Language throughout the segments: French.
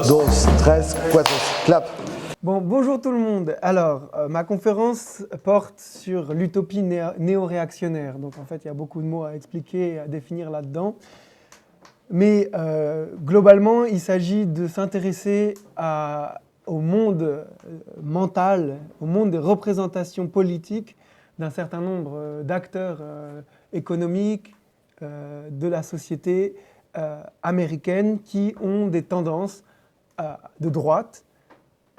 dos, tres, cuatro, clap. Bon, bonjour tout le monde. Alors, ma conférence porte sur l'utopie néo-réactionnaire. Donc, en fait, il y a beaucoup de mots à expliquer et à définir là-dedans. Mais globalement, il s'agit de s'intéresser au monde mental, au monde des représentations politiques d'un certain nombre d'acteurs économiques de la société américaine qui ont des tendances de droite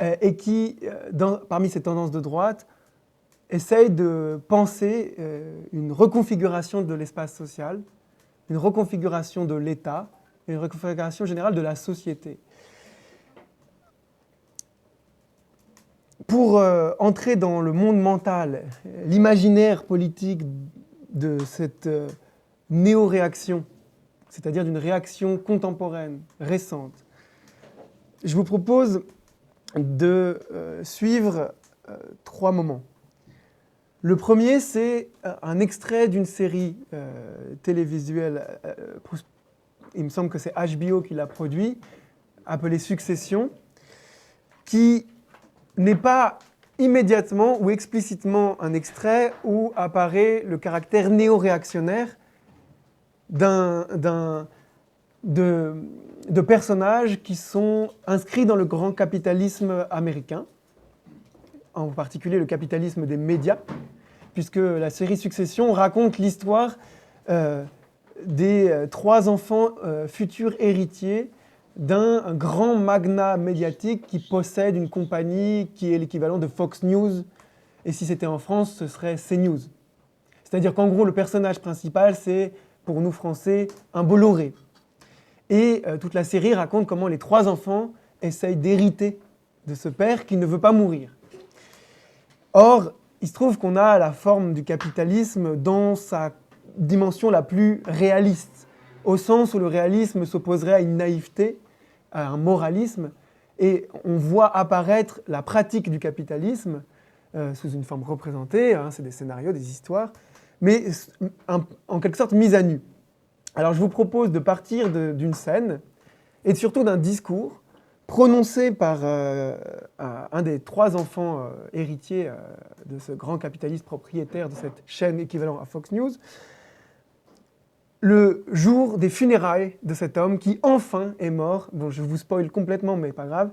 et qui, parmi ces tendances de droite, essayent de penser une reconfiguration de l'espace social, une reconfiguration de l'État, une reconfiguration générale de la société. Pour entrer dans le monde mental, l'imaginaire politique de cette néo-réaction, c'est-à-dire d'une réaction contemporaine, récente, je vous propose de suivre 3 moments. Le premier, c'est un extrait d'une série télévisuelle, il me semble que c'est HBO qui l'a produit, appelée Succession, qui n'est pas immédiatement ou explicitement un extrait où apparaît le caractère néo-réactionnaire de personnages qui sont inscrits dans le grand capitalisme américain, en particulier le capitalisme des médias, puisque la série Succession raconte l'histoire des 3 enfants futurs héritiers d'un grand magnat médiatique qui possède une compagnie qui est l'équivalent de Fox News, et si c'était en France, ce serait CNews. C'est-à-dire qu'en gros, le personnage principal, c'est, pour nous Français, un Bolloré. Et toute la série raconte comment les 3 enfants essayent d'hériter de ce père qui ne veut pas mourir. Or, il se trouve qu'on a la forme du capitalisme dans sa dimension la plus réaliste, au sens où le réalisme s'opposerait à une naïveté, à un moralisme, et on voit apparaître la pratique du capitalisme sous une forme représentée, c'est des scénarios, des histoires, mais en quelque sorte mise à nu. Alors je vous propose de partir d'une scène, et surtout d'un discours, prononcé par un des 3 enfants héritiers de ce grand capitaliste propriétaire de cette chaîne équivalente à Fox News, le jour des funérailles de cet homme qui enfin est mort. Bon, je vous spoil complètement, mais pas grave,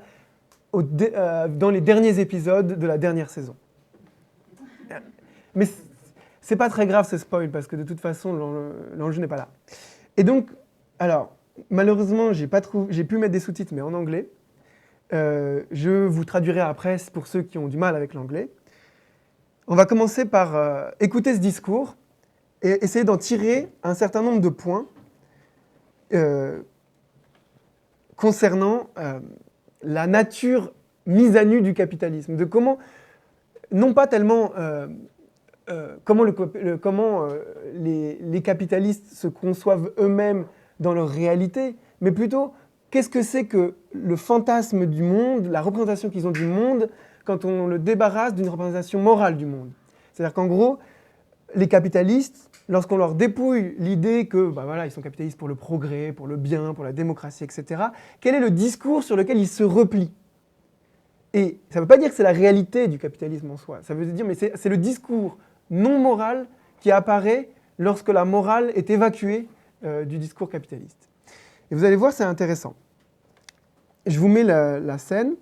dans les derniers épisodes de la dernière saison. Mais c'est pas très grave ce spoil, parce que de toute façon, l'enjeu n'est pas là. Et donc, alors, malheureusement, j'ai pu mettre des sous-titres, mais en anglais. Je vous traduirai après pour ceux qui ont du mal avec l'anglais. On va commencer par écouter ce discours et essayer d'en tirer un certain nombre de points concernant la nature mise à nu du capitalisme, de comment, non pas tellement comment les capitalistes se conçoivent eux-mêmes dans leur réalité, mais plutôt qu'est-ce que c'est que le fantasme du monde, la représentation qu'ils ont du monde, quand on le débarrasse d'une représentation morale du monde. C'est-à-dire qu'en gros, les capitalistes, lorsqu'on leur dépouille l'idée que, ils sont capitalistes pour le progrès, pour le bien, pour la démocratie, etc., quel est le discours sur lequel ils se replient ? Et ça ne veut pas dire que c'est la réalité du capitalisme en soi, ça veut dire, mais c'est le discours non moral qui apparaît lorsque la morale est évacuée du discours capitaliste. Et vous allez voir, c'est intéressant. Je vous mets la scène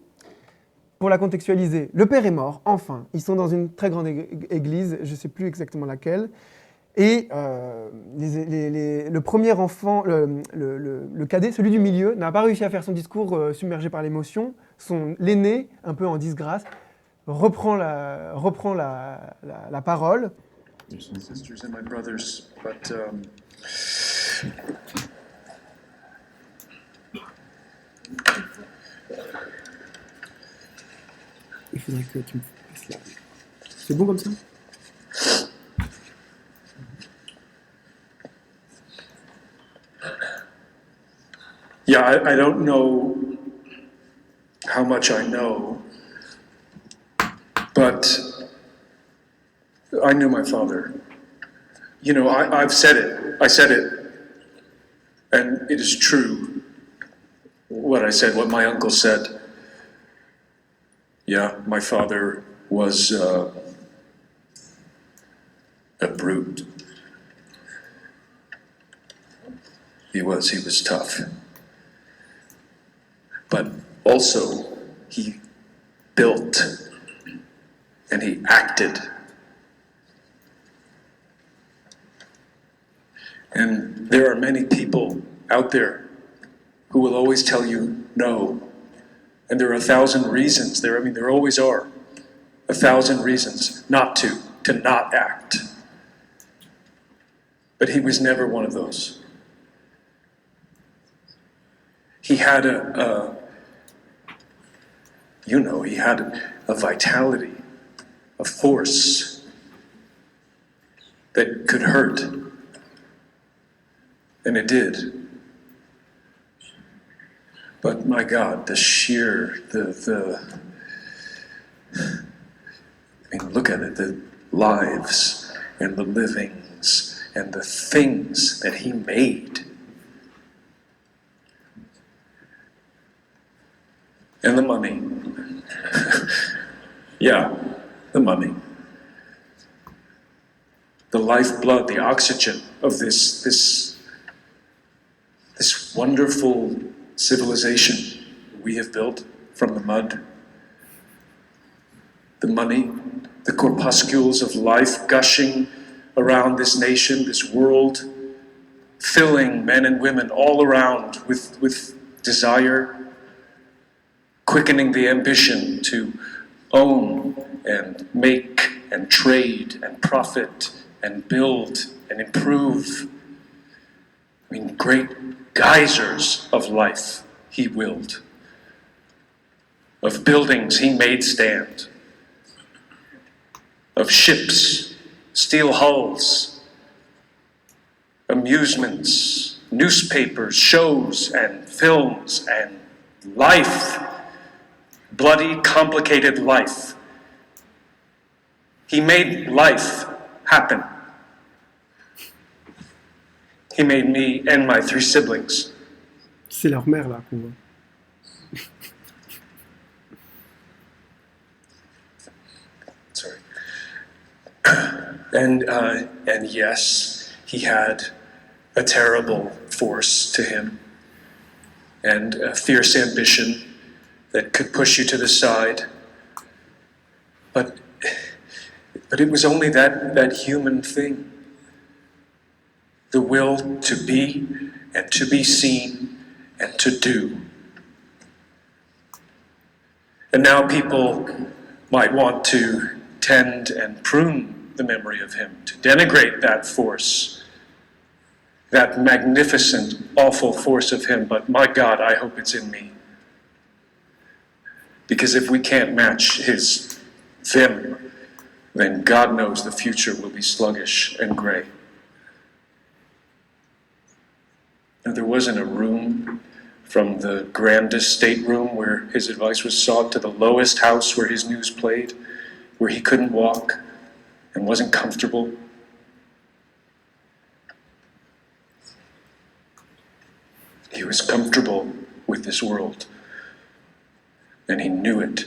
pour la contextualiser. Le père est mort, enfin. Ils sont dans une très grande église, je ne sais plus exactement laquelle. Et le premier enfant, le cadet, celui du milieu, n'a pas réussi à faire son discours submergé par l'émotion. L'aîné, un peu en disgrâce, reprend la parole. There's my sisters and my brothers, but Il faudrait que tu me fasses là. C'est bon comme ça ? yeah, I don't know how much I know, but I knew my father. You know, I've said it. I said it, and it is true. what I said, what my uncle said. Yeah, my father was a brute. He was tough. But also, he built and he acted. And there are many people out there who will always tell you no. And there are 1,000 reasons. There always are 1,000 reasons not to not act. But he was never one of those. He had he had a vitality, a force that could hurt. And it did. But my God, look at it, the lives and the livings and the things that he made. And the money. Yeah, the money. The lifeblood, the oxygen of this wonderful civilization we have built from the mud. The money, the corpuscles of life gushing around this nation, this world, filling men and women all around with desire, quickening the ambition to own and make and trade and profit and build and improve. Great geysers of life he willed, of buildings he made stand, of ships, steel hulls, amusements, newspapers, shows and films and life, bloody, complicated life. He made life happen. He made me and my 3 siblings. C'est leur mère là qu'on voit. Sorry. And yes, he had a terrible force to him and a fierce ambition that could push you to the side. But it was only that human thing. The will to be and to be seen and to do. And now people might want to tend and prune the memory of him, to denigrate that force, that magnificent, awful force of him. But my God, I hope it's in me. Because if we can't match his vim, then God knows the future will be sluggish and gray. And there wasn't a room, from the grandest stateroom where his advice was sought to the lowest house where his news played, where he couldn't walk and wasn't comfortable. He was comfortable with this world, and he knew it.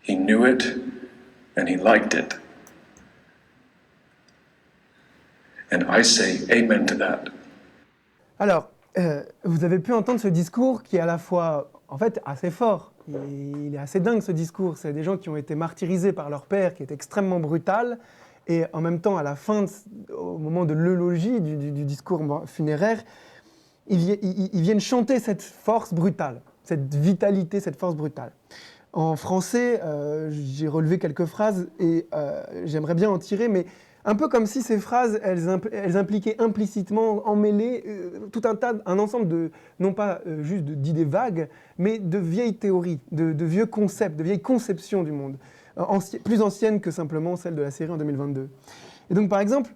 He knew it, and he liked it. And I say amen to that. Alors, vous avez pu entendre ce discours qui est à la fois, en fait, assez fort. Il est assez dingue ce discours. C'est des gens qui ont été martyrisés par leur père, qui est extrêmement brutal. Et en même temps, à la fin, au moment de l'eulogie du discours funéraire, ils viennent chanter cette force brutale, cette vitalité, cette force brutale. En français, j'ai relevé quelques phrases et j'aimerais bien en tirer, mais un peu comme si ces phrases, elles impliquaient implicitement, emmêlées, un ensemble de, non pas juste d'idées vagues, mais de vieilles théories, de vieux concepts, de vieilles conceptions du monde, plus anciennes que simplement celles de la série en 2022. Et donc, par exemple,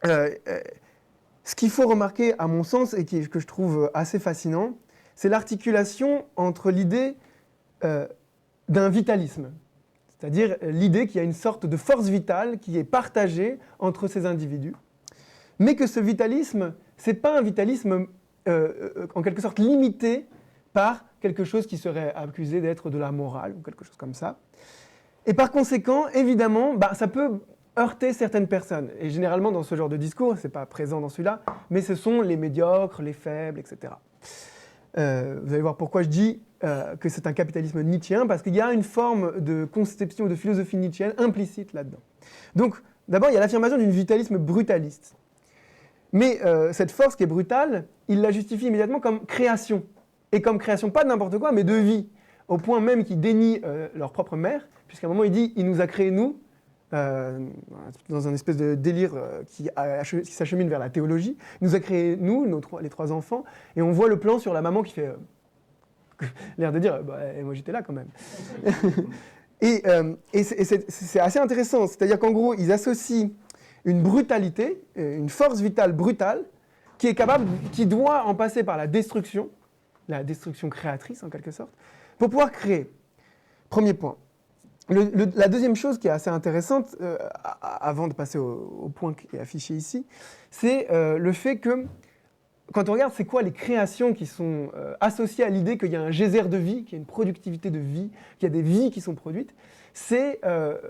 ce qu'il faut remarquer, à mon sens, et que je trouve assez fascinant, c'est l'articulation entre l'idée d'un vitalisme. C'est-à-dire l'idée qu'il y a une sorte de force vitale qui est partagée entre ces individus, mais que ce vitalisme, ce n'est pas un vitalisme en quelque sorte limitée par quelque chose qui serait accusé d'être de la morale ou quelque chose comme ça. Et par conséquent, évidemment, ça peut heurter certaines personnes. Et généralement, dans ce genre de discours, ce n'est pas présent dans celui-là, mais ce sont les médiocres, les faibles, etc. Vous allez voir pourquoi je dis que c'est un capitalisme nietzschéen, parce qu'il y a une forme de conception, de philosophie nietzschéenne implicite là-dedans. Donc, d'abord, il y a l'affirmation d'un vitalisme brutaliste. Mais cette force qui est brutale, il la justifie immédiatement comme création. Et comme création, pas de n'importe quoi, mais de vie. Au point même qu'ils dénient leur propre mère, puisqu'à un moment, il dit « il nous a créés, nous », dans un espèce de délire qui s'achemine vers la théologie. Il nous a créés, nous, les trois enfants, et on voit le plan sur la maman qui fait l'air de dire moi j'étais là quand même. et c'est assez intéressant, c'est-à-dire qu'en gros, ils associent une brutalité, une force vitale brutale, qui doit en passer par la destruction créatrice en quelque sorte, pour pouvoir créer. Premier point. La deuxième chose qui est assez intéressante, avant de passer au point qui est affiché ici, c'est le fait que, quand on regarde c'est quoi les créations qui sont associées à l'idée qu'il y a un geyser de vie, qu'il y a une productivité de vie, qu'il y a des vies qui sont produites, c'est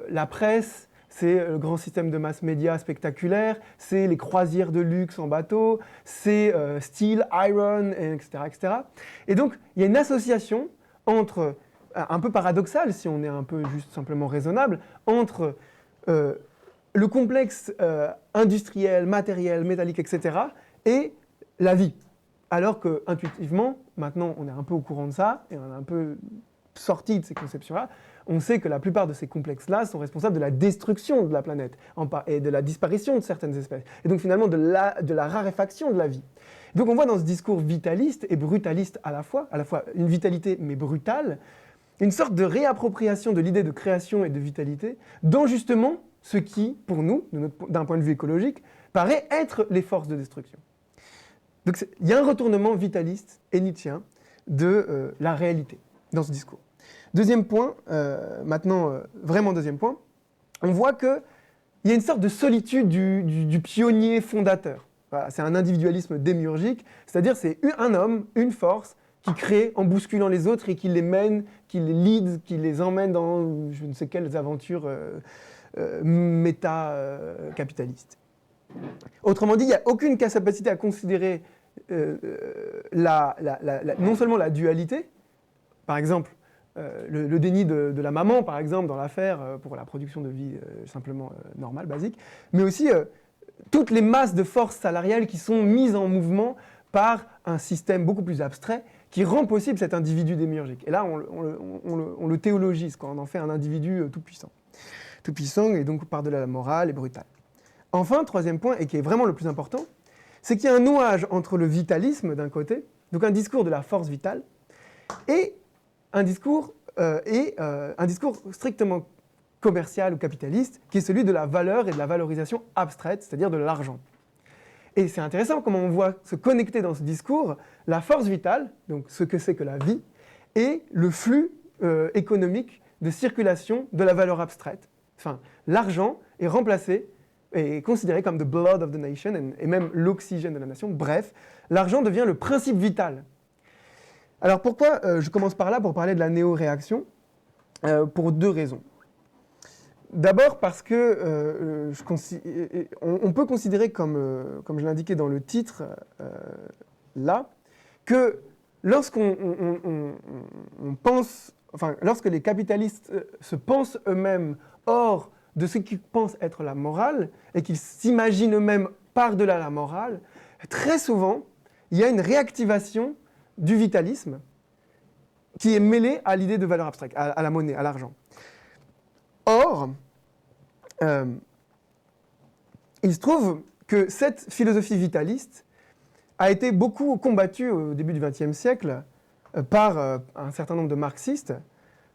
la presse, c'est le grand système de mass média spectaculaire, c'est les croisières de luxe en bateau, c'est steel, iron, etc., etc. Et donc, il y a une association entre un peu paradoxal, si on est un peu juste simplement raisonnable, entre le complexe industriel, matériel, métallique, etc., et la vie. Alors que, intuitivement, maintenant on est un peu au courant de ça, et on est un peu sorti de ces conceptions-là, on sait que la plupart de ces complexes-là sont responsables de la destruction de la planète, et de la disparition de certaines espèces, et donc finalement de la raréfaction de la vie. Donc on voit dans ce discours vitaliste et brutaliste à la fois une vitalité mais brutale, une sorte de réappropriation de l'idée de création et de vitalité dans justement ce qui, pour nous, d'un point de vue écologique, paraît être les forces de destruction. Donc il y a un retournement vitaliste et nietzschéen de la réalité dans ce discours. Deuxième point, vraiment deuxième point, on voit qu'il y a une sorte de solitude du pionnier fondateur. Voilà, c'est un individualisme démiurgique, c'est-à-dire c'est un homme, une force, qui crée en bousculant les autres et qui les mène, qui les lead, qui les emmène dans je ne sais quelles aventures méta-capitalistes. Autrement dit, il n'y a aucune capacité à considérer non seulement la dualité, par exemple, le déni de la maman, par exemple, dans l'affaire pour la production de vie simplement normale, basique, mais aussi toutes les masses de forces salariales qui sont mises en mouvement par un système beaucoup plus abstrait qui rend possible cet individu démiurgique. Et là, on le théologise, on en fait un individu tout-puissant. Tout-puissant et donc par-delà la morale et brutal. Enfin, troisième point, et qui est vraiment le plus important, c'est qu'il y a un nouage entre le vitalisme d'un côté, donc un discours de la force vitale, et un discours strictement commercial ou capitaliste, qui est celui de la valeur et de la valorisation abstraite, c'est-à-dire de l'argent. Et c'est intéressant comment on voit se connecter dans ce discours la force vitale, donc ce que c'est que la vie, et le flux économique de circulation de la valeur abstraite. Enfin, l'argent est remplacé et considéré comme the blood of the nation, et même l'oxygène de la nation. Bref, l'argent devient le principe vital. Alors pourquoi je commence par là pour parler de la néo-réaction ? Pour deux raisons. D'abord parce que on peut considérer, comme je l'indiquais dans le titre, là, que lorsque les capitalistes se pensent eux-mêmes hors de ce qu'ils pensent être la morale, et qu'ils s'imaginent eux-mêmes par-delà la morale, très souvent, il y a une réactivation du vitalisme qui est mêlée à l'idée de valeur abstraite, à la monnaie, à l'argent. Or, il se trouve que cette philosophie vitaliste a été beaucoup combattue au début du XXe siècle par un certain nombre de marxistes,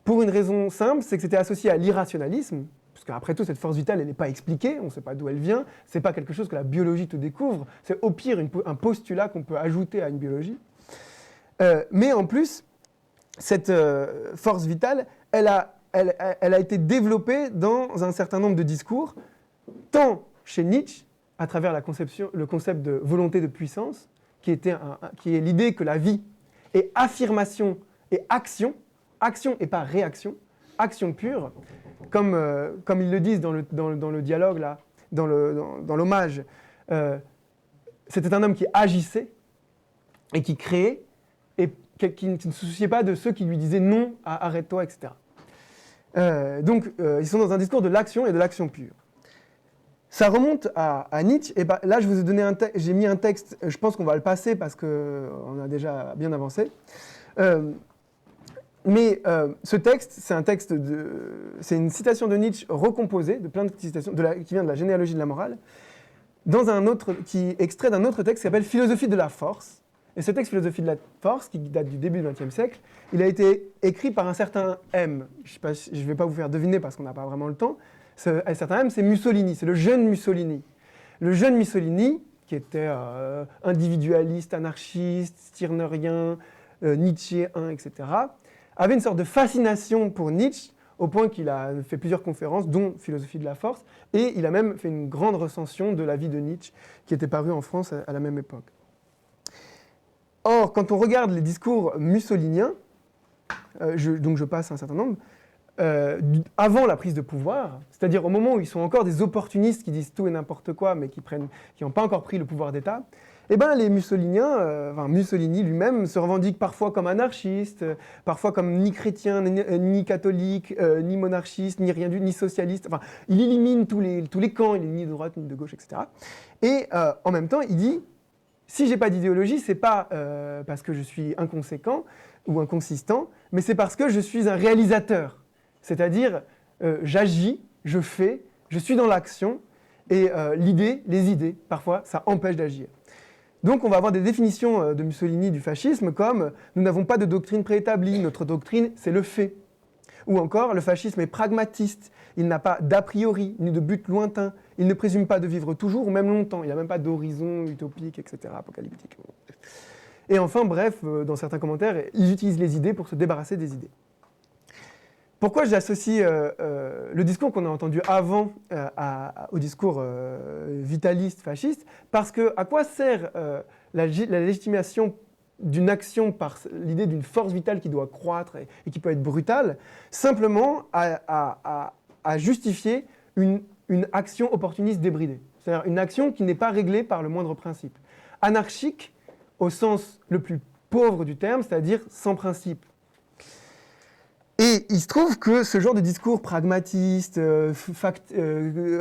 pour une raison simple, c'est que c'était associé à l'irrationalisme, parce qu'après tout, cette force vitale, elle n'est pas expliquée, on ne sait pas d'où elle vient, c'est pas quelque chose que la biologie te découvre, c'est au pire un postulat qu'on peut ajouter à une biologie. Mais en plus, cette force vitale, elle a été développée dans un certain nombre de discours, tant chez Nietzsche, à travers le concept de volonté de puissance, qui est l'idée que la vie est affirmation et action et pas réaction, action pure, comme ils le disent dans le dialogue, là, dans l'hommage. C'était un homme qui agissait et qui créait, et qui ne se souciait pas de ceux qui lui disaient non, arrête-toi, etc. Donc, ils sont dans un discours de l'action et de l'action pure. Ça remonte à Nietzsche, et là je vous ai donné j'ai mis un texte, je pense qu'on va le passer parce qu'on a déjà bien avancé. Mais ce texte, c'est une citation de Nietzsche recomposée, de plein de citations, qui vient de la généalogie de la morale, qui est extrait d'un autre texte qui s'appelle Philosophie de la force. Et ce texte, Philosophie de la force, qui date du début du XXe siècle, il a été écrit par un certain M. Je ne vais pas vous faire deviner parce qu'on n'a pas vraiment le temps. Un certain M, c'est Mussolini, c'est le jeune Mussolini. Le jeune Mussolini, qui était individualiste, anarchiste, stirnerien, nietzschéen, etc., avait une sorte de fascination pour Nietzsche, au point qu'il a fait plusieurs conférences, dont Philosophie de la force, et il a même fait une grande recension de la vie de Nietzsche, qui était parue en France à la même époque. Or, quand on regarde les discours mussoliniens, donc je passe un certain nombre, avant la prise de pouvoir, c'est-à-dire au moment où ils sont encore des opportunistes qui disent tout et n'importe quoi, mais qui n'ont pas encore pris le pouvoir d'État, eh ben les mussoliniens, Mussolini lui-même se revendique parfois comme anarchiste, parfois comme ni chrétien, ni catholique, ni monarchiste, ni rien ni socialiste. Enfin, il élimine tous les camps, il est ni de droite ni de gauche, etc. Et en même temps, il dit: si j'ai pas d'idéologie, c'est pas parce que je suis inconséquent ou inconsistant, mais c'est parce que je suis un réalisateur. C'est-à-dire, j'agis, je fais, je suis dans l'action, et les idées, parfois, ça empêche d'agir. Donc on va avoir des définitions de Mussolini du fascisme comme « nous n'avons pas de doctrine préétablie, notre doctrine, c'est le fait ». Ou encore « le fascisme est pragmatiste, il n'a pas d'a priori, ni de but lointain, il ne présume pas de vivre toujours ou même longtemps, il n'a même pas d'horizon utopique, etc., apocalyptique ». Et enfin, bref, dans certains commentaires, ils utilisent les idées pour se débarrasser des idées. Pourquoi j'associe le discours qu'on a entendu avant au discours vitaliste, fasciste? Parce que à quoi sert la légitimation d'une action par l'idée d'une force vitale qui doit croître et qui peut être brutale? Simplement à justifier une action opportuniste débridée. C'est-à-dire une action qui n'est pas réglée par le moindre principe. Anarchique au sens le plus pauvre du terme, c'est-à-dire sans principe. Et il se trouve que ce genre de discours pragmatiste,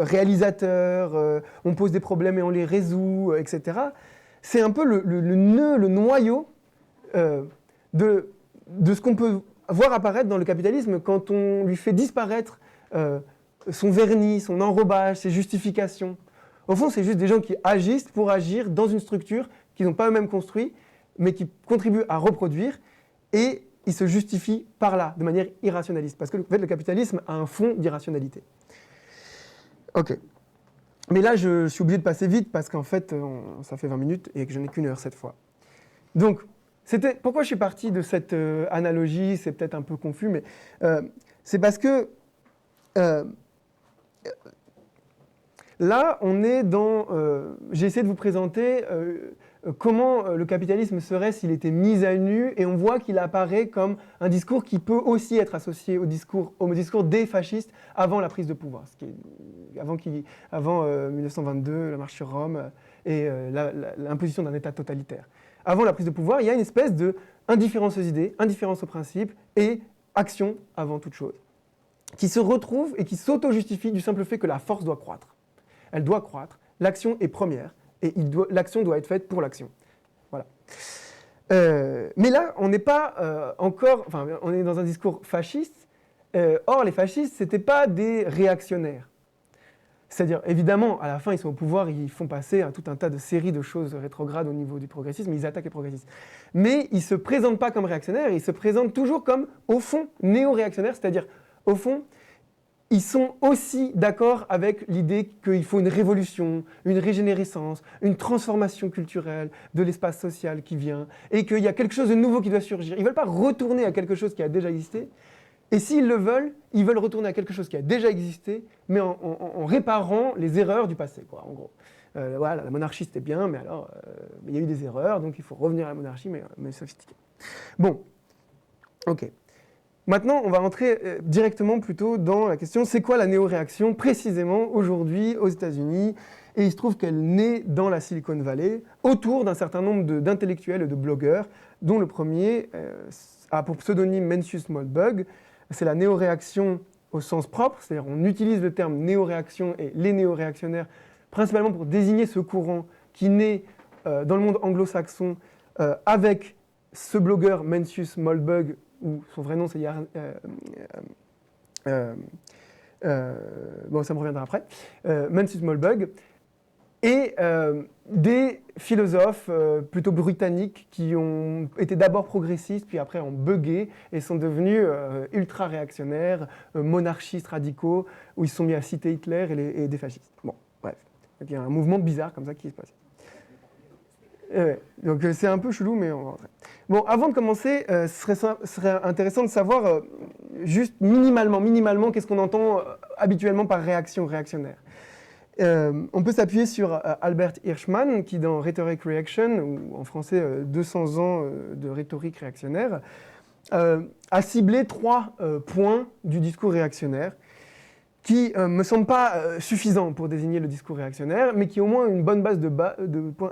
réalisateur, on pose des problèmes et on les résout, etc., c'est un peu le nœud, le noyau de ce qu'on peut voir apparaître dans le capitalisme quand on lui fait disparaître son vernis, son enrobage, ses justifications. Au fond, c'est juste des gens qui agissent pour agir dans une structure qu'ils n'ont pas eux-mêmes construite, mais qui contribuent à reproduire, et il se justifie par là, de manière irrationaliste. Parce que en fait, le capitalisme a un fond d'irrationalité. Ok. Mais là, je suis obligé de passer vite parce qu'en fait, ça fait 20 minutes et que je n'ai qu'une heure cette fois. Donc, pourquoi je suis parti de cette analogie? C'est peut-être un peu confus, mais c'est parce que là, on est dans... j'ai essayé de vous présenter comment le capitalisme serait s'il était mis à nu, et on voit qu'il apparaît comme un discours qui peut aussi être associé au discours des fascistes avant la prise de pouvoir, avant 1922, la marche sur Rome et l'imposition d'un État totalitaire. Avant la prise de pouvoir, il y a une espèce de indifférence aux idées, indifférence aux principes et action avant toute chose, qui se retrouve et qui s'auto-justifie du simple fait que la force doit croître. Elle doit croître, l'action est première, et l'action doit être faite pour l'action. Voilà. Mais là, on n'est pas on est dans un discours fasciste. Or, les fascistes, ce n'étaient pas des réactionnaires. C'est-à-dire, évidemment, à la fin, ils sont au pouvoir, ils font passer tout un tas de séries de choses rétrogrades au niveau du progressisme, ils attaquent les progressistes. Mais ils ne se présentent pas comme réactionnaires, ils se présentent toujours comme, au fond, néo-réactionnaires, c'est-à-dire, au fond, ils sont aussi d'accord avec l'idée qu'il faut une révolution, une régénérescence, une transformation culturelle de l'espace social qui vient, et qu'il y a quelque chose de nouveau qui doit surgir. Ils ne veulent pas retourner à quelque chose qui a déjà existé, Et s'ils le veulent, ils veulent retourner à quelque chose qui a déjà existé, mais en réparant les erreurs du passé, quoi, en gros. Voilà, la monarchie c'était bien, mais alors il y a eu des erreurs, donc il faut revenir à la monarchie, mais sophistiquée. Bon, ok. Maintenant, on va entrer directement plutôt dans la question, c'est quoi la néo-réaction précisément aujourd'hui aux États-Unis? Et il se trouve qu'elle naît dans la Silicon Valley, autour d'un certain nombre d'intellectuels et de blogueurs, dont le premier a pour pseudonyme Mencius Moldbug. C'est la néo-réaction au sens propre, c'est-à-dire on utilise le terme néo-réaction et les néo-réactionnaires principalement pour désigner ce courant qui naît dans le monde anglo-saxon avec ce blogueur Mencius Moldbug, ou son vrai nom c'est bon, ça me reviendra après, Mencius Moldbug, et des philosophes plutôt britanniques qui ont été d'abord progressistes, puis après ont bugué et sont devenus ultra-réactionnaires, monarchistes radicaux, où ils se sont mis à citer Hitler et des fascistes. Bon, bref. Donc il y a un mouvement bizarre comme ça qui se passe. Donc c'est un peu chelou, mais on va rentrer. Bon, avant de commencer, ce serait intéressant de savoir juste minimalement qu'est-ce qu'on entend habituellement par réaction réactionnaire. On peut s'appuyer sur Albert Hirschman, qui dans Rhetoric Reaction, ou en français 200 ans de rhétorique réactionnaire, a ciblé 3 points du discours réactionnaire qui ne me semblent pas suffisants pour désigner le discours réactionnaire, mais qui ont au moins une bonne base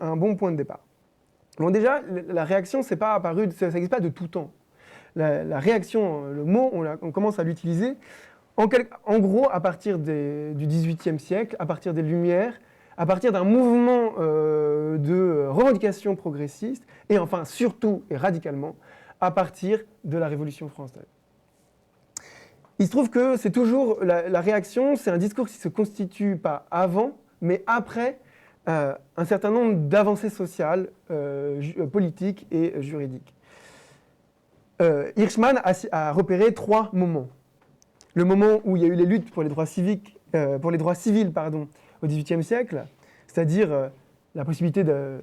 un bon point de départ. Bon, déjà, la réaction, c'est pas apparu, ça n'existe pas de tout temps. La réaction, le mot, on commence à l'utiliser en gros à partir du XVIIIe siècle, à partir des Lumières, à partir d'un mouvement de revendication progressiste, et enfin surtout et radicalement à partir de la Révolution française. Il se trouve que c'est toujours la réaction, c'est un discours qui se constitue pas avant, mais après un certain nombre d'avancées sociales, politiques et juridiques. Hirschman a repéré 3 moments. Le moment où il y a eu les luttes pour les droits civils au XVIIIe siècle, c'est-à-dire la possibilité de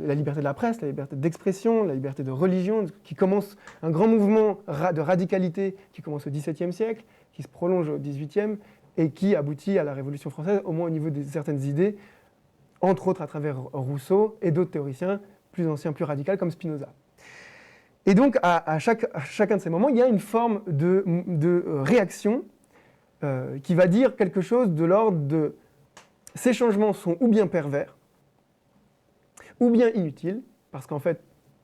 la liberté de la presse, la liberté d'expression, la liberté de religion, qui commence un grand mouvement de radicalité qui commence au XVIIe siècle, qui se prolonge au XVIIIe et qui aboutit à la Révolution française, au moins au niveau de certaines idées, entre autres à travers Rousseau et d'autres théoriciens plus anciens, plus radicaux comme Spinoza. Et donc à chacun de ces moments, il y a une forme de réaction qui va dire quelque chose de l'ordre de ces changements sont ou bien pervers, ou bien inutile, parce qu'en fait,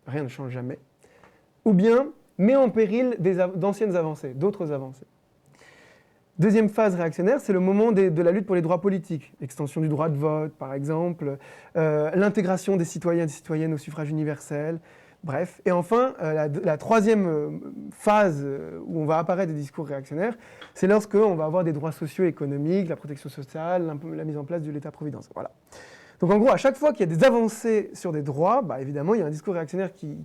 rien ne change jamais, ou bien met en péril d'anciennes avancées, d'autres avancées. Deuxième phase réactionnaire, c'est le moment de la lutte pour les droits politiques, l'extension du droit de vote, par exemple, l'intégration des citoyens et des citoyennes au suffrage universel, bref. Et enfin, la troisième phase où on va apparaître des discours réactionnaires, c'est lorsqu'on va avoir des droits sociaux et économiques, la protection sociale, la mise en place de l'État-providence, voilà. Donc en gros, à chaque fois qu'il y a des avancées sur des droits, bah, évidemment, il y a un discours réactionnaire qui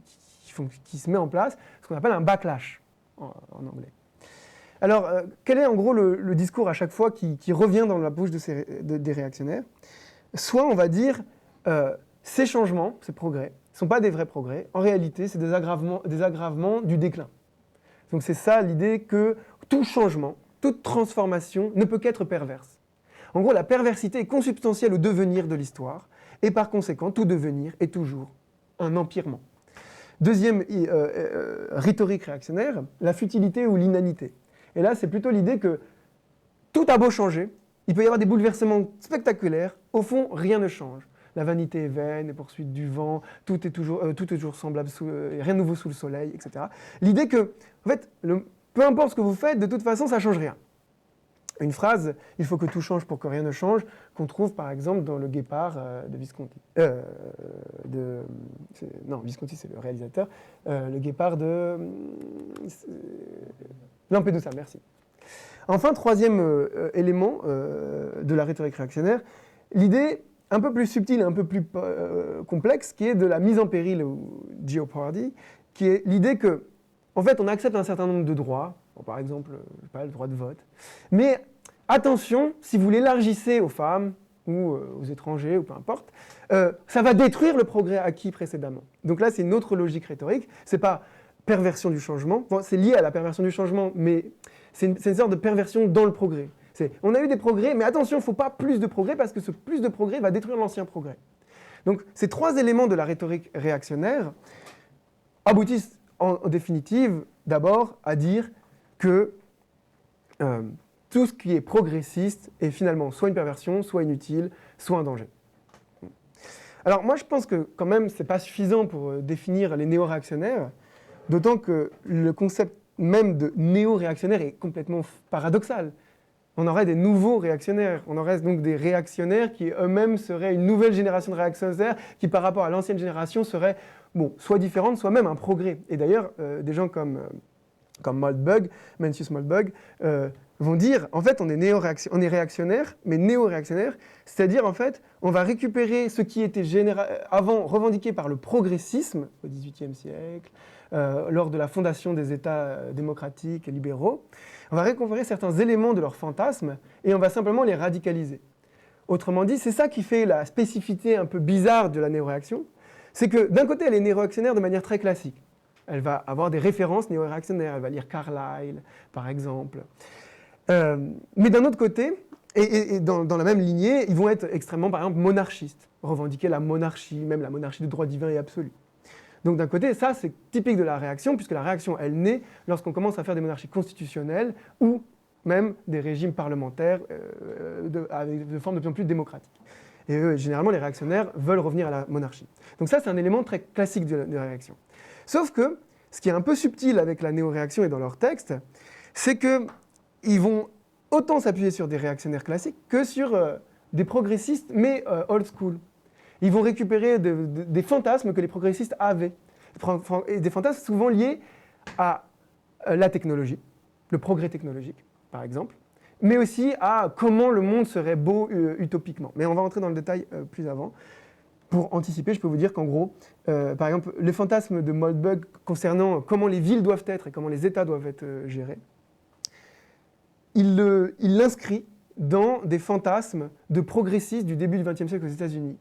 se met en place, ce qu'on appelle un backlash en anglais. Alors, quel est en gros le discours à chaque fois qui revient dans la bouche des réactionnaires? Soit on va dire, ces changements, ces progrès, ne sont pas des vrais progrès, en réalité c'est des aggravements du déclin. Donc c'est ça l'idée que tout changement, toute transformation ne peut qu'être perverse. En gros, la perversité est consubstantielle au devenir de l'histoire, et par conséquent, tout devenir est toujours un empirement. Deuxième rhétorique réactionnaire, la futilité ou l'inanité. Et là, c'est plutôt l'idée que tout a beau changer, il peut y avoir des bouleversements spectaculaires, au fond, rien ne change. La vanité est vaine, les poursuites du vent, tout est toujours semblable, rien de nouveau sous le soleil, etc. L'idée que, en fait, peu importe ce que vous faites, de toute façon, ça ne change rien. Une phrase, il faut que tout change pour que rien ne change, qu'on trouve par exemple dans Le Guépard de Visconti. Non, Visconti c'est le réalisateur. Le Guépard de Lampedusa, merci. Enfin, troisième élément de la rhétorique réactionnaire, l'idée un peu plus subtile, un peu plus complexe, qui est de la mise en péril ou jeopardy, qui est l'idée que, en fait, on accepte un certain nombre de droits, bon, par exemple, je sais pas, le droit de vote, mais attention, si vous l'élargissez aux femmes ou aux étrangers, ou peu importe, ça va détruire le progrès acquis précédemment. Donc là, c'est une autre logique rhétorique, c'est pas perversion du changement. Bon, c'est lié à la perversion du changement, mais c'est une sorte de perversion dans le progrès. On a eu des progrès, mais attention, il ne faut pas plus de progrès parce que ce plus de progrès va détruire l'ancien progrès. Donc ces trois éléments de la rhétorique réactionnaire aboutissent en définitive d'abord à dire que tout ce qui est progressiste est finalement soit une perversion, soit inutile, soit un danger. Alors moi je pense que quand même ce n'est pas suffisant pour définir les néo-réactionnaires, d'autant que le concept même de néo-réactionnaire est complètement paradoxal. On aurait des nouveaux réactionnaires, on aurait donc des réactionnaires qui eux-mêmes seraient une nouvelle génération de réactionnaires qui par rapport à l'ancienne génération serait soit différente, soit même un progrès. Et d'ailleurs, des gens comme Moldbug, Mencius Moldbug, vont dire, en fait, on est réactionnaire, mais néo-réactionnaire, c'est-à-dire, en fait, on va récupérer ce qui était avant revendiqué par le progressisme au XVIIIe siècle, lors de la fondation des États démocratiques et libéraux. On va récupérer certains éléments de leur fantasme et on va simplement les radicaliser. Autrement dit, c'est ça qui fait la spécificité un peu bizarre de la néo-réaction, c'est que d'un côté, elle est néo-réactionnaire de manière très classique. Elle va avoir des références néo-réactionnaires, elle va lire Carlyle, par exemple. Mais d'un autre côté, et dans la même lignée, ils vont être extrêmement, par exemple, monarchistes, revendiquer la monarchie, même la monarchie de droit divin et absolu. Donc d'un côté, ça c'est typique de la réaction, puisque la réaction, elle naît lorsqu'on commence à faire des monarchies constitutionnelles ou même des régimes parlementaires de forme de plus en plus démocratique. Et généralement, les réactionnaires veulent revenir à la monarchie. Donc ça, c'est un élément très classique de la réaction. Sauf que, ce qui est un peu subtil avec la néo-réaction et dans leur texte, c'est qu'ils vont autant s'appuyer sur des réactionnaires classiques que sur des progressistes, mais old school. Ils vont récupérer des fantasmes que les progressistes avaient. Et des fantasmes souvent liés à la technologie, le progrès technologique, par exemple, mais aussi à comment le monde serait beau utopiquement. Mais on va rentrer dans le détail plus avant. Pour anticiper, je peux vous dire qu'en gros, par exemple, les fantasmes de Moldbug concernant comment les villes doivent être et comment les États doivent être gérés, il l'inscrit dans des fantasmes de progressistes du début du XXe siècle aux États-Unis.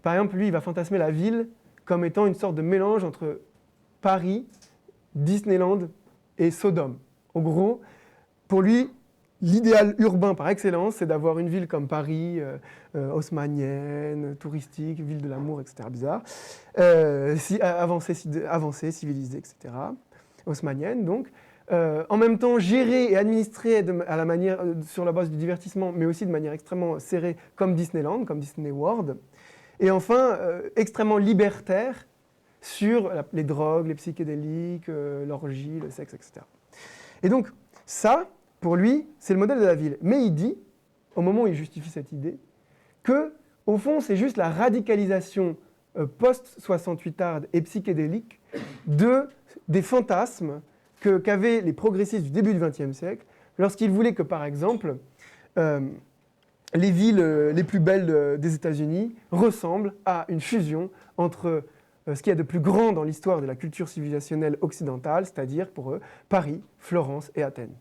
Par exemple, lui, il va fantasmer la ville comme étant une sorte de mélange entre Paris, Disneyland et Sodome. En gros, pour lui, l'idéal urbain par excellence, c'est d'avoir une ville comme Paris, haussmannienne, touristique, ville de l'amour, etc. bizarre, avancée, civilisée, etc. Haussmannienne, donc. En même temps, gérée et administrée sur la base du divertissement, mais aussi de manière extrêmement serrée, comme Disneyland, comme Disney World. Et enfin, extrêmement libertaire sur les drogues, les psychédéliques, l'orgie, le sexe, etc. Et donc, ça, pour lui, c'est le modèle de la ville. Mais il dit, au moment où il justifie cette idée, que, au fond, c'est juste la radicalisation post-68arde et psychédélique des fantasmes qu'avaient les progressistes du début du XXe siècle, lorsqu'ils voulaient que, par exemple, les villes les plus belles des États-Unis ressemblent à une fusion entre ce qu'il y a de plus grand dans l'histoire de la culture civilisationnelle occidentale, c'est-à-dire, pour eux, Paris, Florence et Athènes.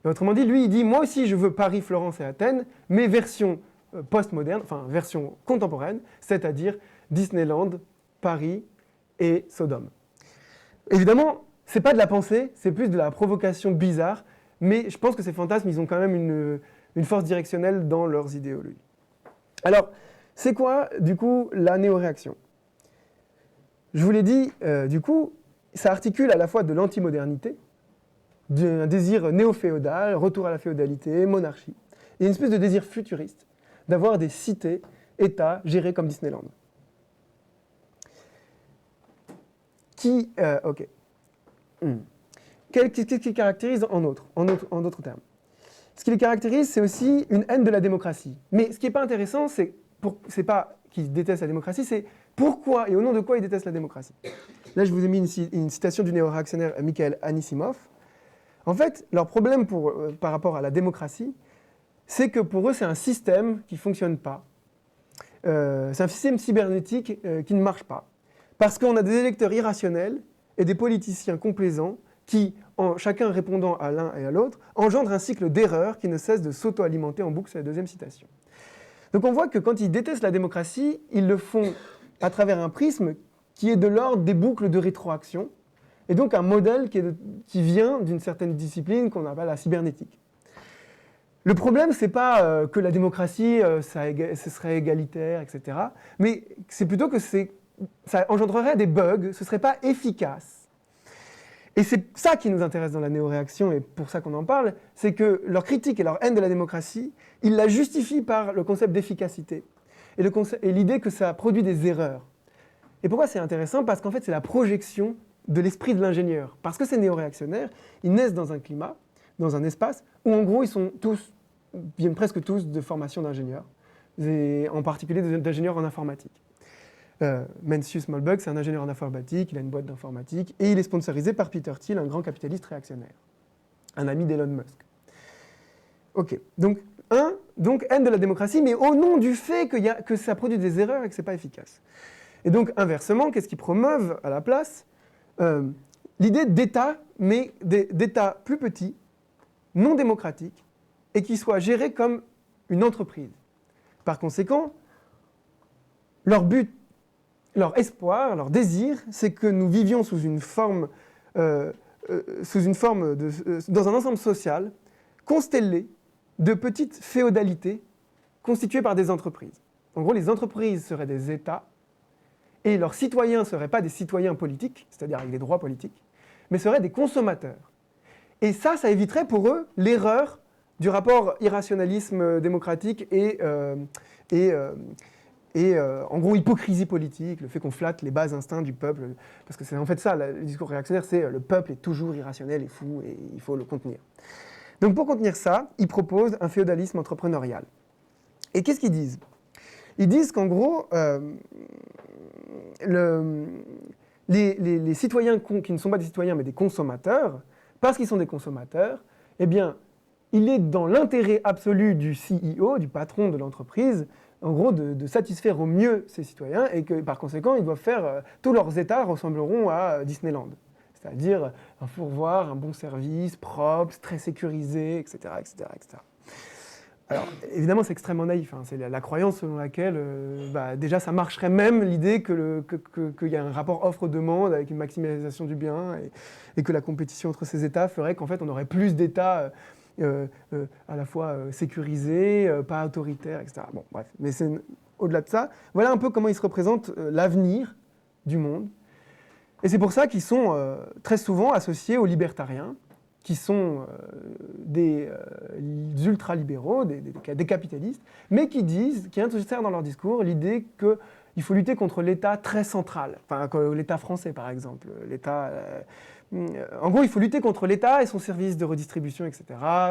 Et autrement dit, lui, il dit, moi aussi, je veux Paris, Florence et Athènes, mais version postmoderne, enfin, version contemporaine, c'est-à-dire Disneyland, Paris et Sodome. Évidemment, c'est pas de la pensée, c'est plus de la provocation bizarre, mais je pense que ces fantasmes, ils ont quand même une force directionnelle dans leurs idéologies. Alors, c'est quoi, du coup, la néo-réaction ? Je vous l'ai dit, du coup, ça articule à la fois de l'antimodernité, d'un désir néo-féodal, retour à la féodalité, monarchie, et une espèce de désir futuriste d'avoir des cités, États gérés comme Disneyland. Qu'est-ce qui caractérise en d'autres termes ? Ce qui les caractérise, c'est aussi une haine de la démocratie. Mais ce qui n'est pas intéressant, c'est pas qu'ils détestent la démocratie, c'est pourquoi et au nom de quoi ils détestent la démocratie. Là, je vous ai mis une citation du néo-réactionnaire Mikhail Anisimov. En fait, leur problème par rapport à la démocratie, c'est que pour eux, c'est un système qui ne fonctionne pas. C'est un système cybernétique qui ne marche pas. Parce qu'on a des électeurs irrationnels et des politiciens complaisants qui, en chacun répondant à l'un et à l'autre, engendrent un cycle d'erreurs qui ne cesse de s'auto-alimenter en boucle. C'est la deuxième citation. Donc on voit que quand ils détestent la démocratie, ils le font à travers un prisme qui est de l'ordre des boucles de rétroaction, et donc un modèle qui vient d'une certaine discipline qu'on appelle la cybernétique. Le problème, c'est pas que la démocratie, ce serait égalitaire, etc. Mais c'est plutôt que ça engendrerait des bugs, ce serait pas efficace. Et c'est ça qui nous intéresse dans la néoréaction, et pour ça qu'on en parle, c'est que leur critique et leur haine de la démocratie, ils la justifient par le concept d'efficacité, et l'idée que ça produit des erreurs. Et pourquoi c'est intéressant? Parce qu'en fait, c'est la projection de l'esprit de l'ingénieur. Parce que ces néoréactionnaires, ils naissent dans un climat, dans un espace, où en gros, viennent presque tous de formation d'ingénieurs, et en particulier d'ingénieurs en informatique. Mencius Mollberg, c'est un ingénieur en informatique, il a une boîte d'informatique, et il est sponsorisé par Peter Thiel, un grand capitaliste réactionnaire, un ami d'Elon Musk. Ok, donc haine de la démocratie, mais au nom du fait que ça produit des erreurs et que c'est pas efficace. Et donc, inversement, qu'est-ce qu'ils promeuvent à la place? L'idée d'État, mais d'État plus petit, non démocratique, et qui soit géré comme une entreprise. Par conséquent, leur but, leur espoir, leur désir, c'est que nous vivions dans un ensemble social constellé de petites féodalités constituées par des entreprises. En gros, les entreprises seraient des États, et leurs citoyens ne seraient pas des citoyens politiques, c'est-à-dire avec des droits politiques, mais seraient des consommateurs. Et ça éviterait pour eux l'erreur du rapport irrationalisme démocratique et en gros hypocrisie politique, le fait qu'on flatte les bas instincts du peuple, parce que c'est en fait ça, le discours réactionnaire, c'est le peuple est toujours irrationnel et fou, et il faut le contenir. Donc pour contenir ça, ils proposent un féodalisme entrepreneurial. Et qu'est-ce qu'ils disent? Ils disent qu'en gros, les citoyens qui ne sont pas des citoyens mais des consommateurs, parce qu'ils sont des consommateurs, eh bien, il est dans l'intérêt absolu du CEO, du patron de l'entreprise, en gros, de satisfaire au mieux ses citoyens, et que par conséquent, ils doivent faire, tous leurs États ressembleront à Disneyland. C'est-à-dire un fourvoir, un bon service, propre, très sécurisé, etc., etc., etc. Alors, évidemment, c'est extrêmement naïf. Hein. C'est la croyance selon laquelle, déjà, ça marcherait même l'idée qu'il y a un rapport offre-demande avec une maximisation du bien, et que la compétition entre ces États ferait qu'en fait, on aurait plus d'États à la fois sécurisés, pas autoritaires, etc. Bon, bref. Mais c'est au-delà de ça. Voilà un peu comment ils se représentent l'avenir du monde. Et c'est pour ça qu'ils sont très souvent associés aux libertariens, qui sont des ultralibéraux, des capitalistes, mais qui insèrent dans leur discours l'idée qu'il faut lutter contre l'État très central, enfin l'État français par exemple. En gros, il faut lutter contre l'État et son service de redistribution, etc.,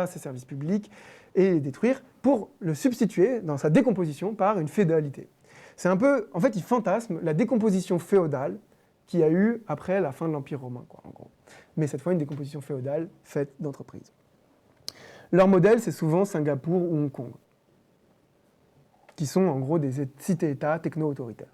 ses services publics, et les détruire pour le substituer dans sa décomposition par une féodalité. C'est un peu, en fait, ils fantasment la décomposition féodale qu'il y a eu après la fin de l'Empire romain, quoi, en gros. Mais cette fois, une décomposition féodale faite d'entreprises. Leur modèle, c'est souvent Singapour ou Hong Kong, qui sont en gros des cités-États techno-autoritaires.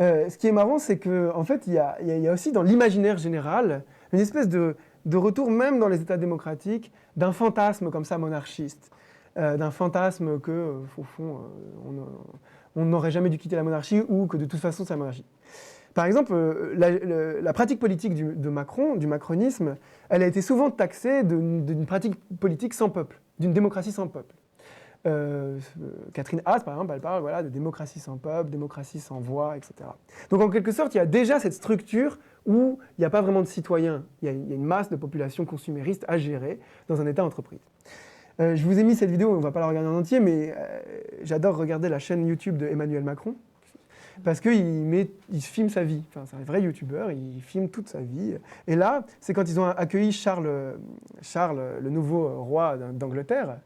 Ce qui est marrant, c'est qu'en fait, il y a aussi dans l'imaginaire général une espèce de retour, même dans les États démocratiques, d'un fantasme comme ça monarchiste, d'un fantasme que, au fond, on n'aurait jamais dû quitter la monarchie, ou que de toute façon, c'est la monarchie. Par exemple, la pratique politique de Macron, du macronisme, elle a été souvent taxée d'une pratique politique sans peuple, d'une démocratie sans peuple. Catherine Haas, par exemple, elle parle de démocratie sans peuple, démocratie sans voix, etc. Donc en quelque sorte, il y a déjà cette structure où il n'y a pas vraiment de citoyens, il y a une masse de population consumériste à gérer dans un État-entreprise. Je vous ai mis cette vidéo, on ne va pas la regarder en entier, mais j'adore regarder la chaîne YouTube de Emmanuel Macron, parce qu'il filme sa vie. Enfin, c'est un vrai youtubeur, il filme toute sa vie. Et là, c'est quand ils ont accueilli Charles, le nouveau roi d'Angleterre.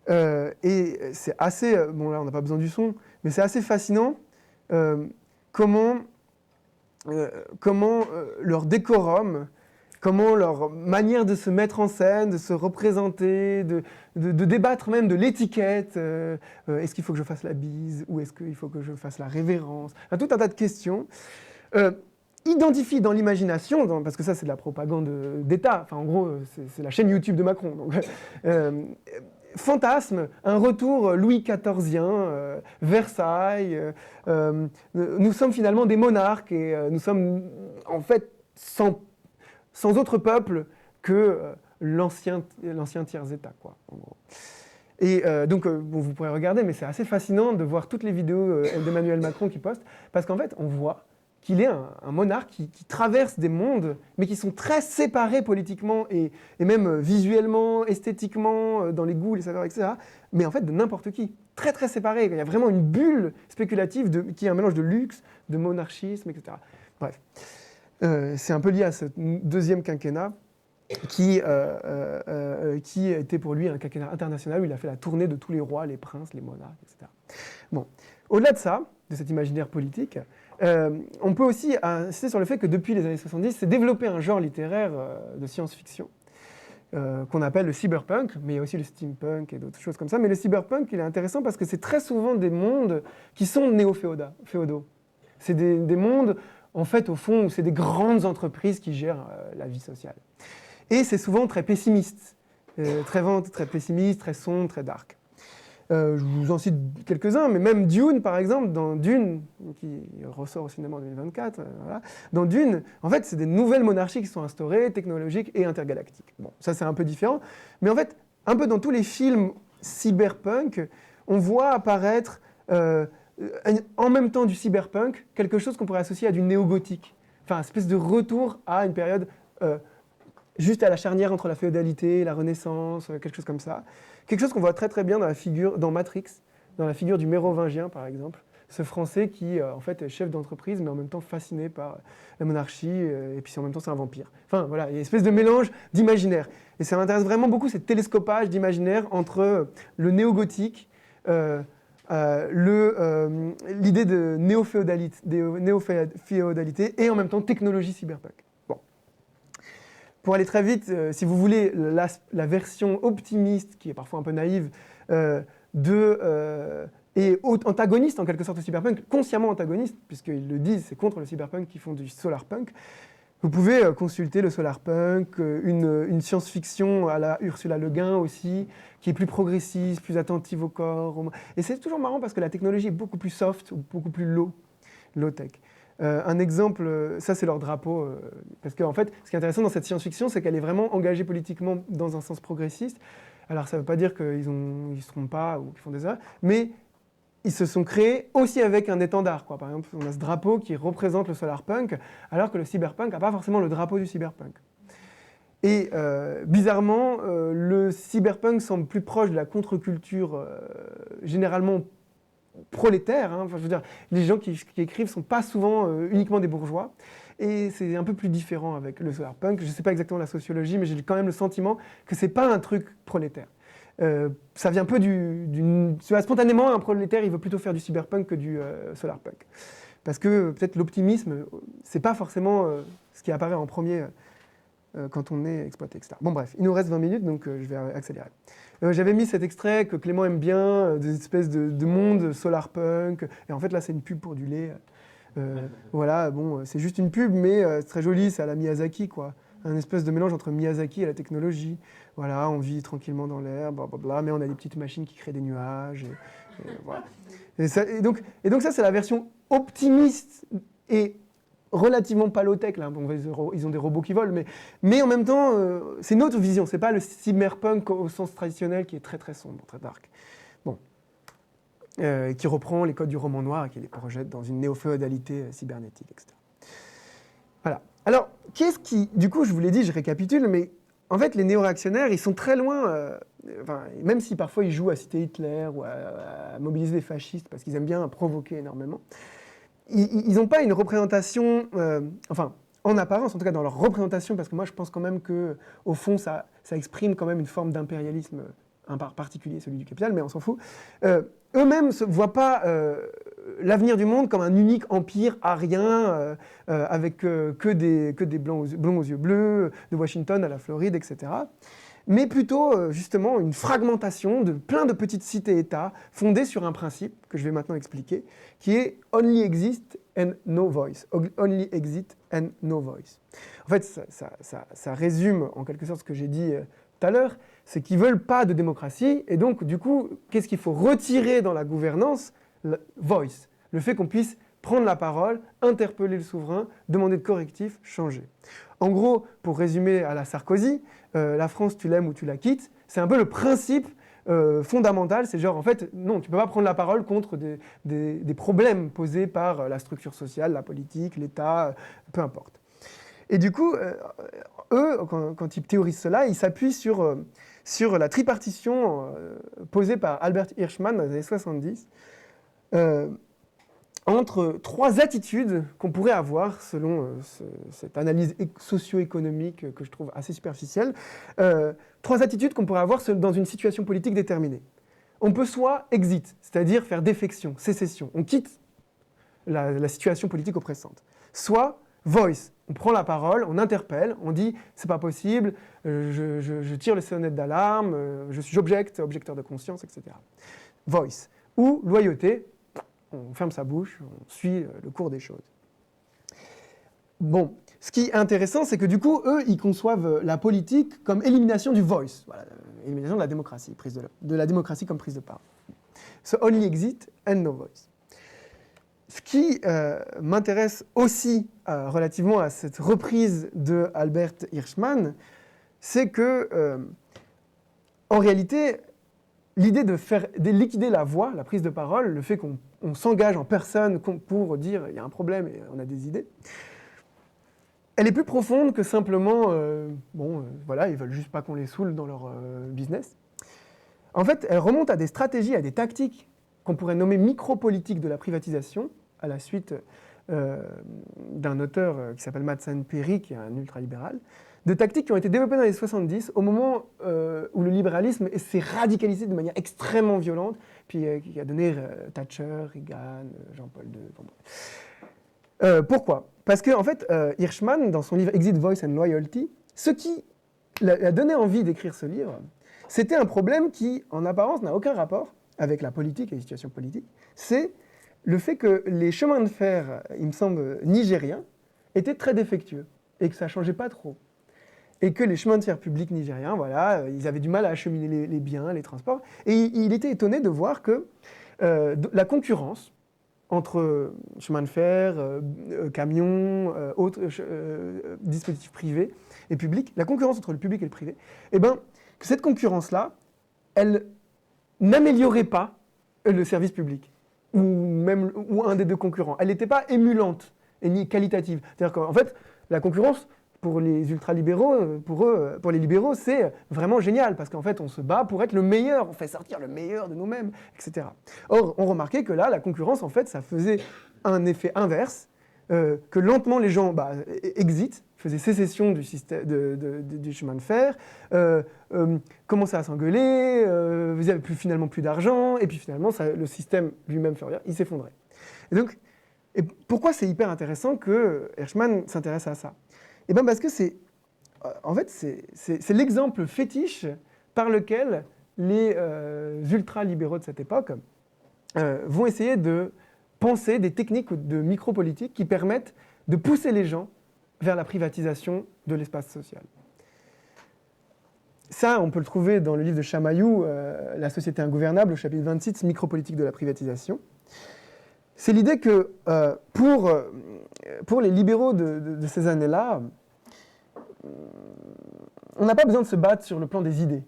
Et c'est assez... Bon, là, on n'a pas besoin du son, mais c'est assez fascinant comment leur décorum, comment leur manière de se mettre en scène, de se représenter, de débattre même de l'étiquette. Est-ce qu'il faut que je fasse la bise ou est-ce qu'il faut que je fasse la révérence? Enfin, tout un tas de questions. Identifie dans l'imagination, parce que ça c'est de la propagande d'État, enfin en gros c'est la chaîne YouTube de Macron, donc, fantasme, un retour Louis XIVien, Versailles, nous sommes finalement des monarques et nous sommes en fait sans autre peuple que l'ancien tiers-État, quoi, en gros. Et donc, bon, vous pourrez regarder, mais c'est assez fascinant de voir toutes les vidéos d'Emmanuel Macron qui poste, parce qu'en fait, on voit qu'il est un monarque qui traverse des mondes, mais qui sont très séparés politiquement et même visuellement, esthétiquement, dans les goûts, les saveurs, etc. Mais en fait, de n'importe qui. Très, très séparés. Il y a vraiment une bulle spéculative qui est un mélange de luxe, de monarchisme, etc. Bref. C'est un peu lié à ce deuxième quinquennat qui était pour lui un quinquennat international où il a fait la tournée de tous les rois, les princes, les monarques, etc. Bon. Au-delà de ça, de cet imaginaire politique, on peut aussi insister sur le fait que depuis les années 70, s'est développé un genre littéraire de science-fiction qu'on appelle le cyberpunk, mais il y a aussi le steampunk et d'autres choses comme ça. Mais le cyberpunk, il est intéressant parce que c'est très souvent des mondes qui sont néo-féodaux. C'est des mondes, en fait, au fond, où c'est des grandes entreprises qui gèrent la vie sociale. Et c'est souvent très pessimiste, très pessimiste, très sombre, très dark. Je vous en cite quelques-uns, mais même Dune, par exemple, dans Dune, qui ressort au cinéma en 2024, voilà. Dans Dune, en fait, c'est des nouvelles monarchies qui sont instaurées, technologiques et intergalactiques. Bon, ça c'est un peu différent, mais en fait, un peu dans tous les films cyberpunk, on voit apparaître, en même temps du cyberpunk, quelque chose qu'on pourrait associer à du néo-gothique. Enfin, une espèce de retour à une période juste à la charnière entre la féodalité, la Renaissance, quelque chose comme ça. Quelque chose qu'on voit très très bien dans Matrix, dans la figure du mérovingien par exemple, ce Français qui en fait est chef d'entreprise mais en même temps fasciné par la monarchie et puis en même temps c'est un vampire. Enfin voilà, il y a une espèce de mélange d'imaginaire. Et ça m'intéresse vraiment beaucoup, ce télescopage d'imaginaire entre le néo-gothique, l'idée de néo-féodalité et en même temps technologie cyberpunk. Pour aller très vite, si vous voulez, la version optimiste, qui est parfois un peu naïve, et antagoniste en quelque sorte au cyberpunk, consciemment antagoniste, puisqu'ils le disent, c'est contre le cyberpunk qu'ils font du solarpunk. Vous pouvez consulter le solarpunk, une science-fiction à la Ursula Le Guin aussi, qui est plus progressiste, plus attentive au corps. Et c'est toujours marrant parce que la technologie est beaucoup plus soft, beaucoup plus low-tech. Un exemple, ça c'est leur drapeau, parce qu'en fait, ce qui est intéressant dans cette science-fiction, c'est qu'elle est vraiment engagée politiquement dans un sens progressiste. Alors ça ne veut pas dire qu'ils ne se trompent pas ou qu'ils font des erreurs, mais ils se sont créés aussi avec un étendard, quoi. Par exemple, on a ce drapeau qui représente le solarpunk, alors que le cyberpunk n'a pas forcément le drapeau du cyberpunk. Et bizarrement, le cyberpunk semble plus proche de la contre-culture généralement prolétaires, hein. Enfin, je veux dire, les gens qui écrivent sont pas souvent uniquement des bourgeois, et c'est un peu plus différent avec le solarpunk. Je sais pas exactement la sociologie, mais j'ai quand même le sentiment que c'est pas un truc prolétaire. Ça vient un peu spontanément, un prolétaire, il veut plutôt faire du cyberpunk que du solarpunk. Parce que peut-être l'optimisme, c'est pas forcément ce qui apparaît en premier quand on est exploité, etc. Bon bref, il nous reste 20 minutes, donc je vais accélérer. J'avais mis cet extrait que Clément aime bien, des espèces de monde solarpunk, et en fait là c'est une pub pour du lait. Voilà, bon, c'est juste une pub, mais c'est très joli, c'est à la Miyazaki, quoi. Un espèce de mélange entre Miyazaki et la technologie. Voilà, on vit tranquillement dans l'air, blablabla, mais on a des petites machines qui créent des nuages, et voilà. Et donc ça c'est la version optimiste et relativement pas low-tech, là. Bon, ils ont des robots qui volent, mais en même temps, c'est une autre vision. C'est pas le cyberpunk au sens traditionnel qui est très très sombre, très dark. Bon. Qui reprend les codes du roman noir et qui les projette dans une néo-féodalité cybernétique, etc. Voilà. Alors, du coup, je vous l'ai dit, je récapitule, mais en fait, les néo-réactionnaires, ils sont très loin, même si parfois ils jouent à citer Hitler ou à mobiliser des fascistes parce qu'ils aiment bien provoquer énormément, ils n'ont pas une représentation, en apparence, en tout cas dans leur représentation, parce que moi je pense quand même qu'au fond ça exprime quand même une forme d'impérialisme particulier, celui du capital, mais on s'en fout. Eux-mêmes ne voient pas l'avenir du monde comme un unique empire arien avec que des blonds aux yeux bleus, de Washington à la Floride, etc. Mais plutôt justement une fragmentation de plein de petites cités-États fondées sur un principe que je vais maintenant expliquer, qui est « only exist and no voice ». Only exist and no voice. En fait, ça résume en quelque sorte ce que j'ai dit tout à l'heure, c'est qu'ils ne veulent pas de démocratie, et donc du coup, qu'est-ce qu'il faut retirer dans la gouvernance ? Le voice, le fait qu'on puisse prendre la parole, interpeller le souverain, demander de correctifs, changer. En gros, pour résumer à la Sarkozy, la France, tu l'aimes ou tu la quittes, c'est un peu le principe fondamental, c'est genre, en fait, non, tu ne peux pas prendre la parole contre des problèmes posés par la structure sociale, la politique, l'État, peu importe. Et du coup, eux, quand ils théorisent cela, ils s'appuient sur la tripartition posée par Albert Hirschman dans les années 70, entre trois attitudes qu'on pourrait avoir, selon cette analyse socio-économique que je trouve assez superficielle, trois attitudes qu'on pourrait avoir dans une situation politique déterminée. On peut soit exit, c'est-à-dire faire défection, sécession, on quitte la situation politique oppressante. Soit voice, on prend la parole, on interpelle, on dit c'est pas possible, je tire les sonnettes d'alarme, j'objecte, objecteur de conscience, etc. Voice. Ou loyauté, on ferme sa bouche, on suit le cours des choses. Bon, ce qui est intéressant, c'est que du coup, eux, ils conçoivent la politique comme élimination du voice, voilà, élimination de la démocratie, de la démocratie comme prise de parole. So only exit and no voice. Ce qui m'intéresse aussi relativement à cette reprise de Albert Hirschman, c'est que, en réalité, l'idée de liquider la voix, la prise de parole, le fait qu'on s'engage en personne pour dire il y a un problème et on a des idées, elle est plus profonde que simplement, voilà, ils veulent juste pas qu'on les saoule dans leur business. En fait, elle remonte à des stratégies, à des tactiques qu'on pourrait nommer micro-politiques de la privatisation, à la suite d'un auteur qui s'appelle Madsen Perry, qui est un ultralibéral, de tactiques qui ont été développées dans les 70, au moment où le libéralisme s'est radicalisé de manière extrêmement violente, puis qui a donné Thatcher, Reagan, Jean-Paul II. Pourquoi ? Parce que, en fait, Hirschman, dans son livre Exit, Voice and Loyalty, ce qui l'a donné envie d'écrire ce livre, c'était un problème qui, en apparence, n'a aucun rapport avec la politique et les situations politiques, c'est le fait que les chemins de fer, il me semble, nigériens, étaient très défectueux, et que ça ne changeait pas trop. Et que les chemins de fer publics nigériens, voilà, ils avaient du mal à acheminer les biens, les transports, et il était étonné de voir que la concurrence entre chemins de fer, camions, autres dispositifs privés et publics, la concurrence entre le public et le privé, eh ben, que cette concurrence-là, elle n'améliorait pas le service public, ou un des deux concurrents. Elle n'était pas émulante et ni qualitative. C'est-à-dire qu'en fait, la concurrence, pour les ultralibéraux, pour les libéraux, c'est vraiment génial, parce qu'en fait, on se bat pour être le meilleur, on fait sortir le meilleur de nous-mêmes, etc. Or, on remarquait que là, la concurrence, en fait, ça faisait un effet inverse, que lentement les gens exitent, faisaient sécession du chemin de fer, commençaient à s'engueuler, vous n'avez finalement plus d'argent, et puis finalement, le système lui-même ferroviaire, il s'effondrait. Et pourquoi c'est hyper intéressant que Hirschman s'intéresse à ça ? Eh bien parce que c'est l'exemple fétiche par lequel les ultra-libéraux de cette époque vont essayer de penser des techniques de micro-politique qui permettent de pousser les gens vers la privatisation de l'espace social. Ça, on peut le trouver dans le livre de Chamaillou, La société ingouvernable, au chapitre 26, micro-politique de la privatisation. C'est l'idée que pour les libéraux de ces années-là, on n'a pas besoin de se battre sur le plan des idées.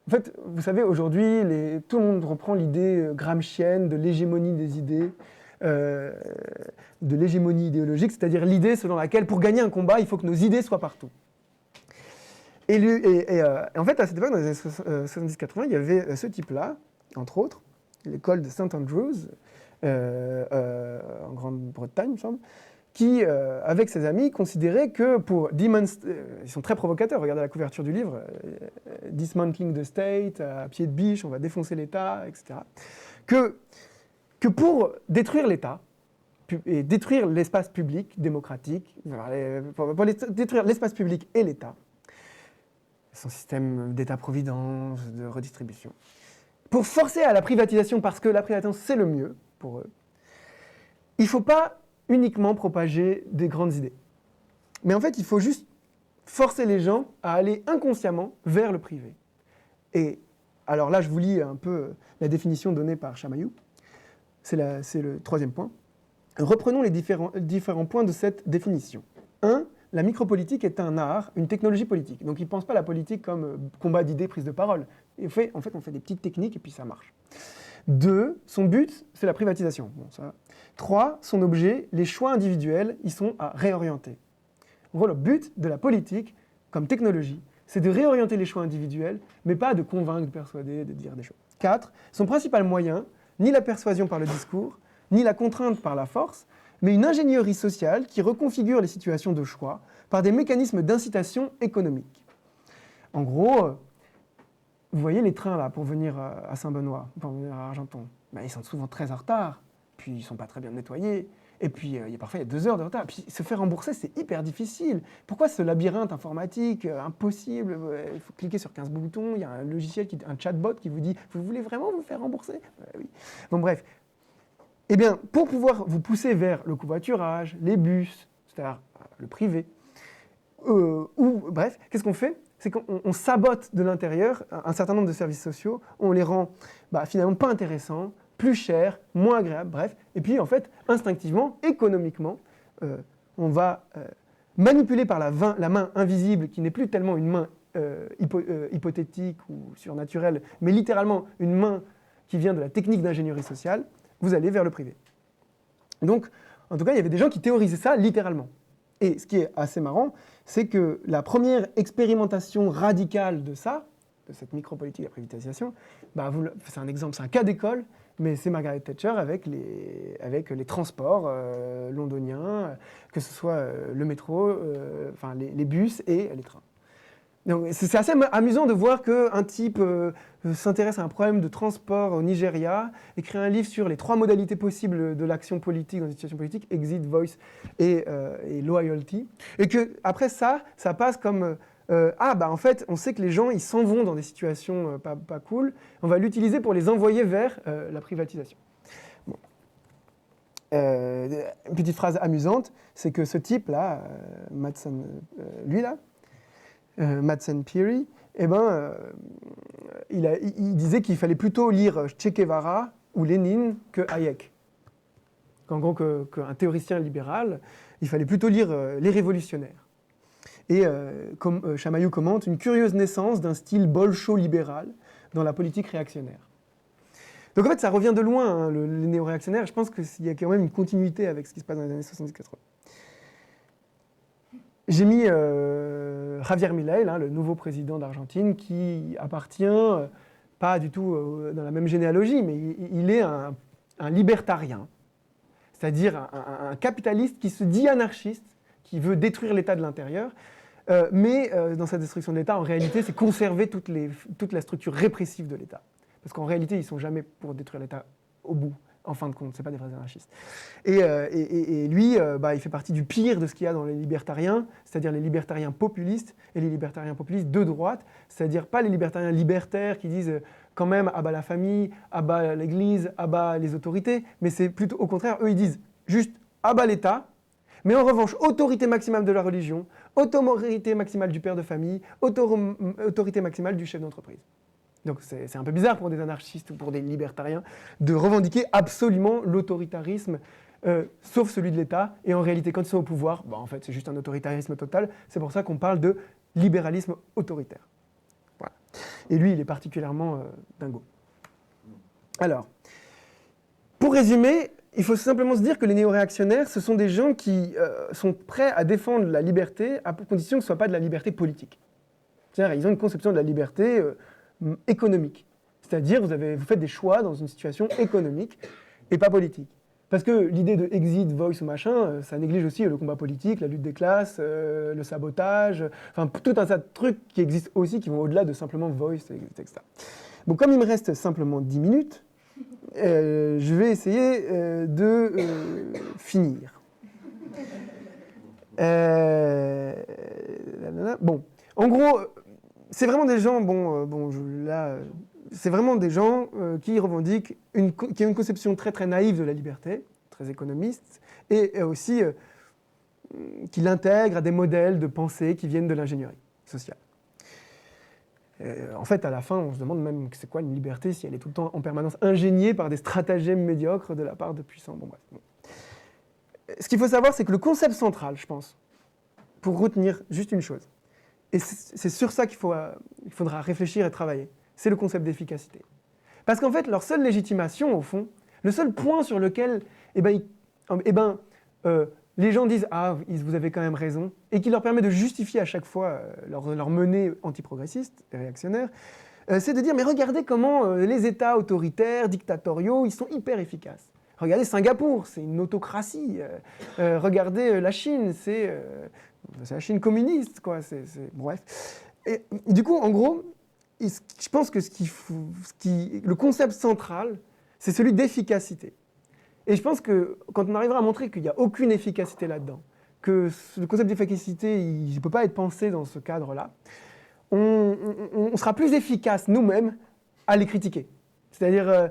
En fait, vous savez, aujourd'hui, tout le monde reprend l'idée gramscienne de l'hégémonie des idées, de l'hégémonie idéologique, c'est-à-dire l'idée selon laquelle, pour gagner un combat, il faut que nos idées soient partout. Et en fait, à cette époque, dans les années 70-80, il y avait ce type-là, entre autres, l'école de St. Andrews, en Grande-Bretagne, il me semble, qui, avec ses amis, considérait que ils sont très provocateurs, regardez la couverture du livre, Dismantling the State, à pied de biche, on va défoncer l'État, etc. Que pour détruire l'État, et détruire l'espace public démocratique, pour détruire l'espace public et l'État, son système d'État-providence, de redistribution, pour forcer à la privatisation, parce que la privatisation c'est le mieux pour eux, il ne faut pas uniquement propager des grandes idées. Mais en fait, il faut juste forcer les gens à aller inconsciemment vers le privé. Et alors là, je vous lis un peu la définition donnée par Chamaillou. C'est le troisième point. Reprenons les différents points de cette définition. 1. La micropolitique est un art, une technologie politique. Donc il ne pense pas la politique comme combat d'idées, prise de parole. En fait, on fait des petites techniques et puis ça marche. 2. Son but, c'est la privatisation. Bon, ça. 3. Son objet, les choix individuels, ils sont à réorienter. En gros, le but de la politique, comme technologie, c'est de réorienter les choix individuels, mais pas de convaincre, de persuader, de dire des choses. 4. Son principal moyen, ni la persuasion par le discours, ni la contrainte par la force, mais une ingénierie sociale qui reconfigure les situations de choix par des mécanismes d'incitation économique. En gros, vous voyez les trains là pour venir à Saint-Benoît, pour venir à Argenton, ben, ils sont souvent très en retard, puis ils ne sont pas très bien nettoyés, et puis parfois il y a 2 heures de retard, puis se faire rembourser c'est hyper difficile. Pourquoi ce labyrinthe informatique impossible, il faut cliquer sur 15 boutons, il y a un logiciel, un chatbot qui vous dit « Vous voulez vraiment vous faire rembourser ?» Oui. Bon bref. Eh bien, pour pouvoir vous pousser vers le covoiturage, les bus, c'est-à-dire le privé, bref, qu'est-ce qu'on fait? C'est qu'on sabote de l'intérieur un certain nombre de services sociaux, on les rend finalement pas intéressants, plus chers, moins agréables, bref. Et puis en fait, instinctivement, économiquement, on va manipuler par la main invisible, qui n'est plus tellement une main hypothétique ou surnaturelle, mais littéralement une main qui vient de la technique d'ingénierie sociale, vous allez vers le privé. Donc, en tout cas, il y avait des gens qui théorisaient ça littéralement. Et ce qui est assez marrant, c'est que la première expérimentation radicale de ça, de cette micropolitique de la privatisation, c'est un exemple, c'est un cas d'école, mais c'est Margaret Thatcher avec les transports londoniens, que ce soit le métro, les bus et les trains. Donc, c'est assez amusant de voir qu'un type s'intéresse à un problème de transport au Nigeria, écrit un livre sur les 3 modalités possibles de l'action politique dans une situation politique, exit, voice et loyalty, et que après ça passe comme en fait, on sait que les gens ils s'en vont dans des situations pas cool, on va l'utiliser pour les envoyer vers la privatisation. Bon. Une petite phrase amusante, c'est que ce type-là, Madsen, lui-là, Madsen Peary, il disait qu'il fallait plutôt lire Che Guevara ou Lénine que Hayek. En gros, qu'un théoricien libéral, il fallait plutôt lire les révolutionnaires. Et comme Chamaillou commente, une curieuse naissance d'un style bolcho-libéral dans la politique réactionnaire. Donc en fait, ça revient de loin, hein, les néo-réactionnaires. Je pense qu'il y a quand même une continuité avec ce qui se passe dans les années 70-80. J'ai mis Javier Milei, le nouveau président d'Argentine, qui appartient pas du tout dans la même généalogie, mais il est un libertarien, c'est-à-dire un capitaliste qui se dit anarchiste, qui veut détruire l'État de l'intérieur, mais dans sa destruction de l'État, en réalité, c'est conserver toute la structure répressive de l'État. Parce qu'en réalité, ils ne sont jamais pour détruire l'État au bout. En fin de compte, c'est pas des vrais anarchistes. Et lui, il fait partie du pire de ce qu'il y a dans les libertariens, c'est-à-dire les libertariens populistes et les libertariens populistes de droite, c'est-à-dire pas les libertariens libertaires qui disent quand même à bas la famille, à bas l'Église, à bas les autorités, mais c'est plutôt au contraire, eux ils disent juste à bas l'État, mais en revanche, autorité maximale de la religion, autorité maximale du père de famille, autorité maximale du chef d'entreprise. Donc c'est un peu bizarre pour des anarchistes ou pour des libertariens de revendiquer absolument l'autoritarisme, sauf celui de l'État, et en réalité quand ils sont au pouvoir, en fait c'est juste un autoritarisme total, c'est pour ça qu'on parle de libéralisme autoritaire. Voilà. Et lui il est particulièrement dingo. Alors, pour résumer, il faut simplement se dire que les néo-réactionnaires, ce sont des gens qui sont prêts à défendre la liberté à condition que ce ne soit pas de la liberté politique. C'est-à-dire ils ont une conception de la liberté économique. C'est-à-dire, vous faites des choix dans une situation économique et pas politique. Parce que l'idée de exit, voice ou machin, ça néglige aussi le combat politique, la lutte des classes, le sabotage, enfin tout un tas de trucs qui existent aussi, qui vont au-delà de simplement voice, etc. Bon, comme il me reste simplement 10 minutes, je vais essayer de finir. Bon, en gros, c'est vraiment des gens, c'est vraiment des gens qui revendiquent, qui ont une conception très très naïve de la liberté, très économiste, et aussi qui l'intègrent à des modèles de pensée qui viennent de l'ingénierie sociale. En fait, à la fin, on se demande même c'est quoi une liberté si elle est tout le temps en permanence ingéniée par des stratagèmes médiocres de la part de puissants. Bon, bref. ce qu'il faut savoir, c'est que le concept central, je pense, pour retenir juste une chose, et c'est sur ça qu'il faudra réfléchir et travailler, c'est le concept d'efficacité. Parce qu'en fait, leur seule légitimation, au fond, le seul point sur lequel les gens disent « Ah, vous avez quand même raison », et qui leur permet de justifier à chaque fois leur menée antiprogressiste et réactionnaire, c'est de dire « Mais regardez comment les États autoritaires, dictatoriaux, ils sont hyper efficaces. Regardez Singapour, c'est une autocratie. Regardez la Chine, c'est la Chine communiste, quoi. Bref. » Et du coup, en gros, je pense que le concept central, c'est celui d'efficacité. Et je pense que quand on arrivera à montrer qu'il n'y a aucune efficacité là-dedans, que le concept d'efficacité, il ne peut pas être pensé dans ce cadre-là, on sera plus efficace nous-mêmes à les critiquer. C'est-à-dire,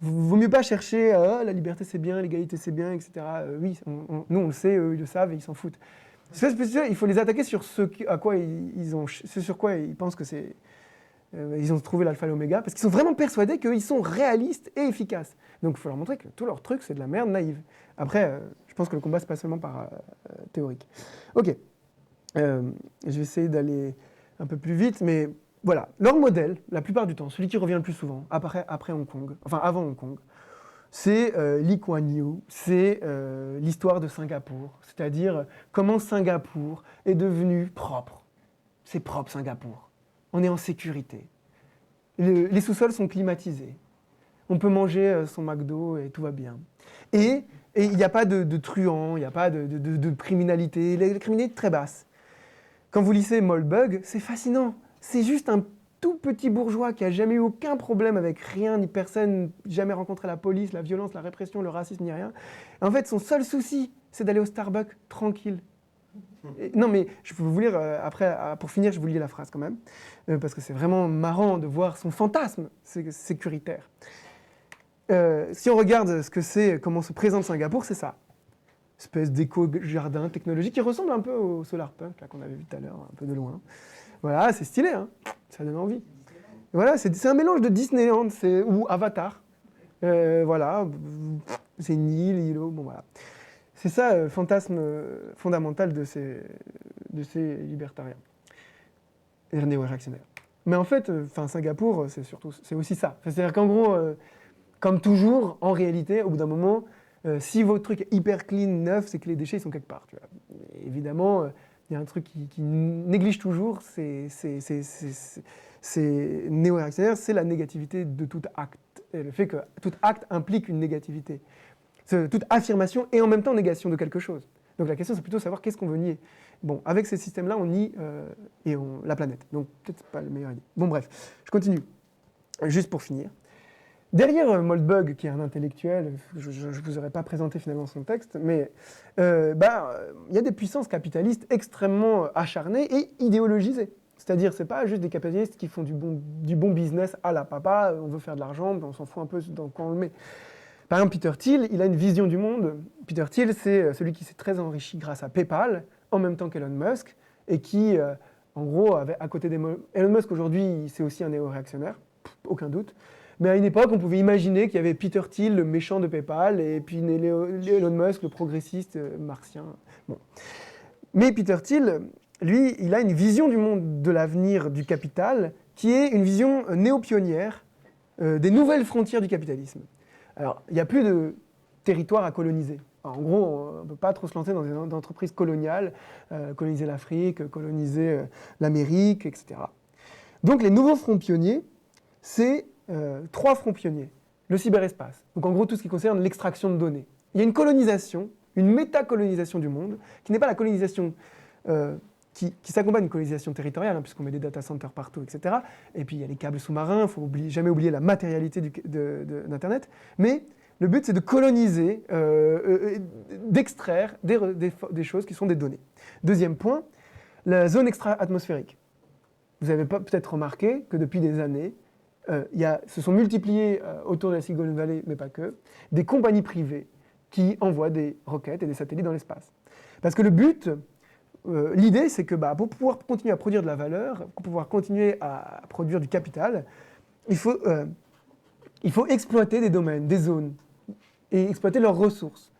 vaut mieux pas chercher la liberté c'est bien, l'égalité c'est bien, etc. Oui, nous on le sait, eux ils le savent et ils s'en foutent. Il faut les attaquer sur sur quoi ils pensent que c'est... ils ont trouvé l'alpha et l'oméga, parce qu'ils sont vraiment persuadés qu'ils sont réalistes et efficaces. Donc il faut leur montrer que tout leur truc, c'est de la merde naïve. Après, je pense que le combat, c'est pas seulement par théorique. Ok, je vais essayer d'aller un peu plus vite, mais voilà. Leur modèle, la plupart du temps, celui qui revient le plus souvent, après Hong Kong, enfin avant Hong Kong, c'est Lee Kuan Yew, c'est l'histoire de Singapour, c'est-à-dire comment Singapour est devenu propre. C'est propre, Singapour. On est en sécurité. Les sous-sols sont climatisés. On peut manger son McDo et tout va bien. Et il n'y a pas de truands, il n'y a pas de criminalité. La criminalité est très basse. Quand vous lisez Moldbug, c'est fascinant. C'est juste un tout petit bourgeois qui n'a jamais eu aucun problème avec rien ni personne, jamais rencontré la police, la violence, la répression, le racisme ni rien. Et en fait, son seul souci, c'est d'aller au Starbucks tranquille. Non, mais je peux vous lire, après, pour finir, je vous lis la phrase quand même, parce que c'est vraiment marrant de voir son fantasme sécuritaire. Si on regarde ce que c'est, comment se présente Singapour, c'est ça. Espèce d'éco-jardin technologique qui ressemble un peu au Solarpunk là, qu'on avait vu tout à l'heure, un peu de loin. Voilà, c'est stylé, hein, ça donne envie. Voilà, c'est un mélange de Disneyland ou Avatar. Voilà, c'est une îlot, bon voilà. C'est ça le fantasme fondamental de ces libertariens et néo-réactionnaires. Mais en fait, Singapour, c'est aussi ça. C'est-à-dire qu'en gros, comme toujours, en réalité, au bout d'un moment, si votre truc est hyper clean, neuf, c'est que les déchets ils sont quelque part. Tu vois. Et évidemment, il y a un truc qui néglige toujours ces néo-réactionnaires, c'est la négativité de tout acte. Et le fait que tout acte implique une négativité. Toute affirmation et en même temps négation de quelque chose. Donc la question, c'est plutôt savoir qu'est-ce qu'on veut nier. Bon, avec ces systèmes-là, on nie la planète. Donc peut-être c'est pas la meilleure idée. Bon bref, je continue. Juste pour finir. Derrière Moldbug, qui est un intellectuel, je ne vous aurais pas présenté finalement son texte, mais y a des puissances capitalistes extrêmement acharnées et idéologisées. C'est-à-dire, c'est pas juste des capitalistes qui font du bon business à la papa, on veut faire de l'argent, on s'en fout un peu dans quoi on le met. Par exemple, Peter Thiel, il a une vision du monde. Peter Thiel, c'est celui qui s'est très enrichi grâce à PayPal, en même temps qu'Elon Musk, et qui, en gros, avait à côté Elon Musk, aujourd'hui, c'est aussi un néo-réactionnaire, aucun doute. Mais à une époque, on pouvait imaginer qu'il y avait Peter Thiel, le méchant de PayPal, et puis Elon Musk, le progressiste marxien. Bon. Mais Peter Thiel, lui, il a une vision du monde, de l'avenir du capital, qui est une vision néo-pionnière des nouvelles frontières du capitalisme. Alors, il n'y a plus de territoire à coloniser. Alors, en gros, on ne peut pas trop se lancer dans une entreprise coloniale, coloniser l'Afrique, coloniser l'Amérique, etc. Donc, les nouveaux fronts pionniers, c'est 3 fronts pionniers. Le cyberespace, donc en gros tout ce qui concerne l'extraction de données. Il y a une colonisation, une métacolonisation du monde, qui n'est pas la colonisation qui s'accompagne d'une colonisation territoriale, hein, puisqu'on met des data centers partout, etc. Et puis il y a les câbles sous-marins, il ne faut jamais oublier la matérialité d'Internet. Mais le but, c'est de coloniser, d'extraire des choses qui sont des données. Deuxième point, la zone extra-atmosphérique. Vous avez peut-être remarqué que depuis des années, se sont multipliés autour de la Silicon Valley, mais pas que, des compagnies privées qui envoient des roquettes et des satellites dans l'espace. Parce que le but, l'idée, c'est que pour pouvoir continuer à produire de la valeur, pour pouvoir continuer à produire du capital, il faut exploiter des domaines, des zones, et exploiter leurs ressources.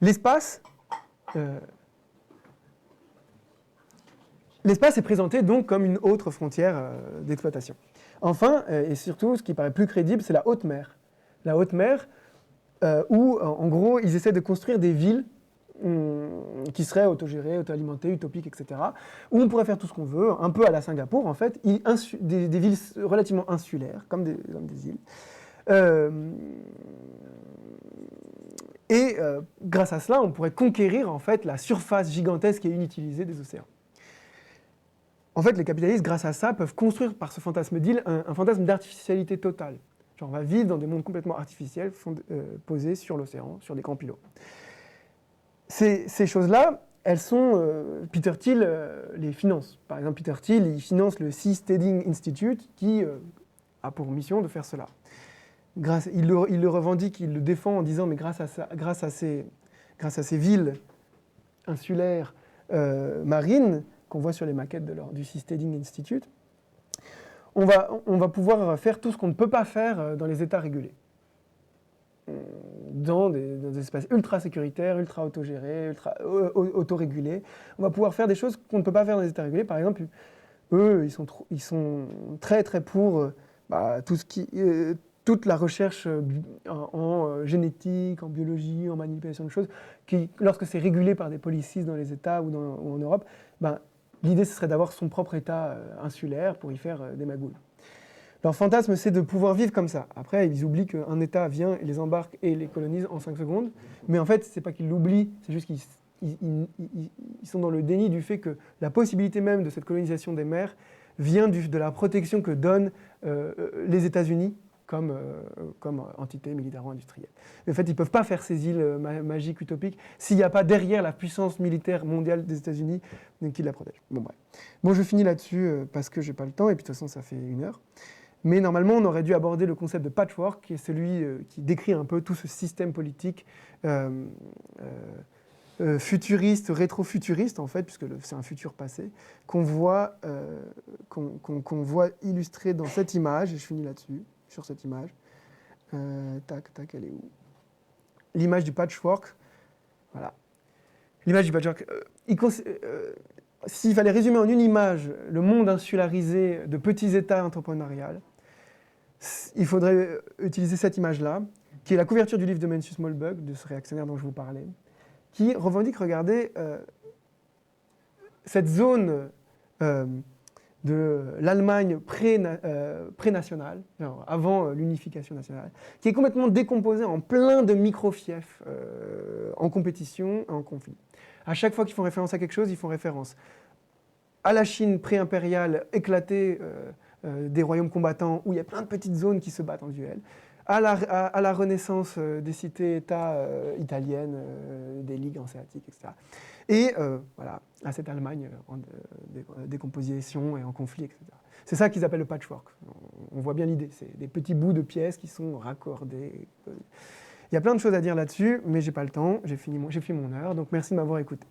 L'espace est présenté donc comme une autre frontière d'exploitation. Enfin, et surtout, ce qui paraît plus crédible, c'est la haute mer. La haute mer, où, en gros, ils essaient de construire des villes qui seraient autogérées, auto-alimentées, utopiques, etc., où on pourrait faire tout ce qu'on veut, un peu à la Singapour, en fait, des villes relativement insulaires, comme des îles. Grâce à cela, on pourrait conquérir, en fait, la surface gigantesque et inutilisée des océans. En fait, les capitalistes, grâce à ça, peuvent construire par ce fantasme d'île un fantasme d'artificialité totale. Genre, on va vivre dans des mondes complètement artificiels posés sur l'océan, sur des grands îlots. Ces choses-là, elles sont... Peter Thiel les finance. Par exemple, Peter Thiel, il finance le Seasteading Institute qui a pour mission de faire cela. Il le revendique, il le défend en disant, mais grâce à ces villes insulaires marines, qu'on voit sur les maquettes du Seasteading Institute, on va pouvoir faire tout ce qu'on ne peut pas faire dans les États régulés. Dans des espaces ultra sécuritaires, ultra autogérés, ultra autorégulés. On va pouvoir faire des choses qu'on ne peut pas faire dans les États régulés. Par exemple, eux, ils sont très très pour toute la recherche en génétique, en biologie, en manipulation de choses, qui, lorsque c'est régulé par des policies dans les États ou en Europe, l'idée, ce serait d'avoir son propre État insulaire pour y faire des magouilles. Leur fantasme, c'est de pouvoir vivre comme ça. Après, ils oublient qu'un État vient et les embarque et les colonise en 5 secondes. Mais en fait, c'est pas qu'ils l'oublient, c'est juste qu'ils sont dans le déni du fait que la possibilité même de cette colonisation des mers vient de la protection que donnent les États-Unis comme entité militaro-industrielle. En fait, ils ne peuvent pas faire ces îles magiques, utopiques, s'il n'y a pas derrière la puissance militaire mondiale des États-Unis qui la protège. Bon, bref. Bon, je finis là-dessus parce que je n'ai pas le temps, et puis de toute façon, ça fait 1 heure. Mais normalement, on aurait dû aborder le concept de patchwork, qui est celui qui décrit un peu tout ce système politique futuriste, rétro-futuriste, en fait, puisque c'est un futur passé, qu'on voit illustré dans cette image, et je finis là-dessus, sur cette image. Tac, elle est où? L'image du patchwork. Voilà. L'image du patchwork. S'il fallait résumer en une image le monde insularisé de petits États entrepreneuriales, il faudrait utiliser cette image-là, qui est la couverture du livre de Mencius Mollberg, de ce réactionnaire dont je vous parlais, qui revendique, regardez, cette zone de l'Allemagne pré-nationale, avant l'unification nationale, qui est complètement décomposée en plein de micro-fiefs en compétition, en conflit. À chaque fois qu'ils font référence à quelque chose, ils font référence à la Chine pré-impériale éclatée des royaumes combattants, où il y a plein de petites zones qui se battent en duel, à la renaissance des cités-États italiennes, des ligues hanséatiques, etc. Et voilà, à cette Allemagne en décomposition et en conflit, etc. C'est ça qu'ils appellent le patchwork. On voit bien l'idée, c'est des petits bouts de pièces qui sont raccordés. Il y a plein de choses à dire là-dessus, mais j'ai pas le temps, j'ai fini mon heure, donc merci de m'avoir écouté.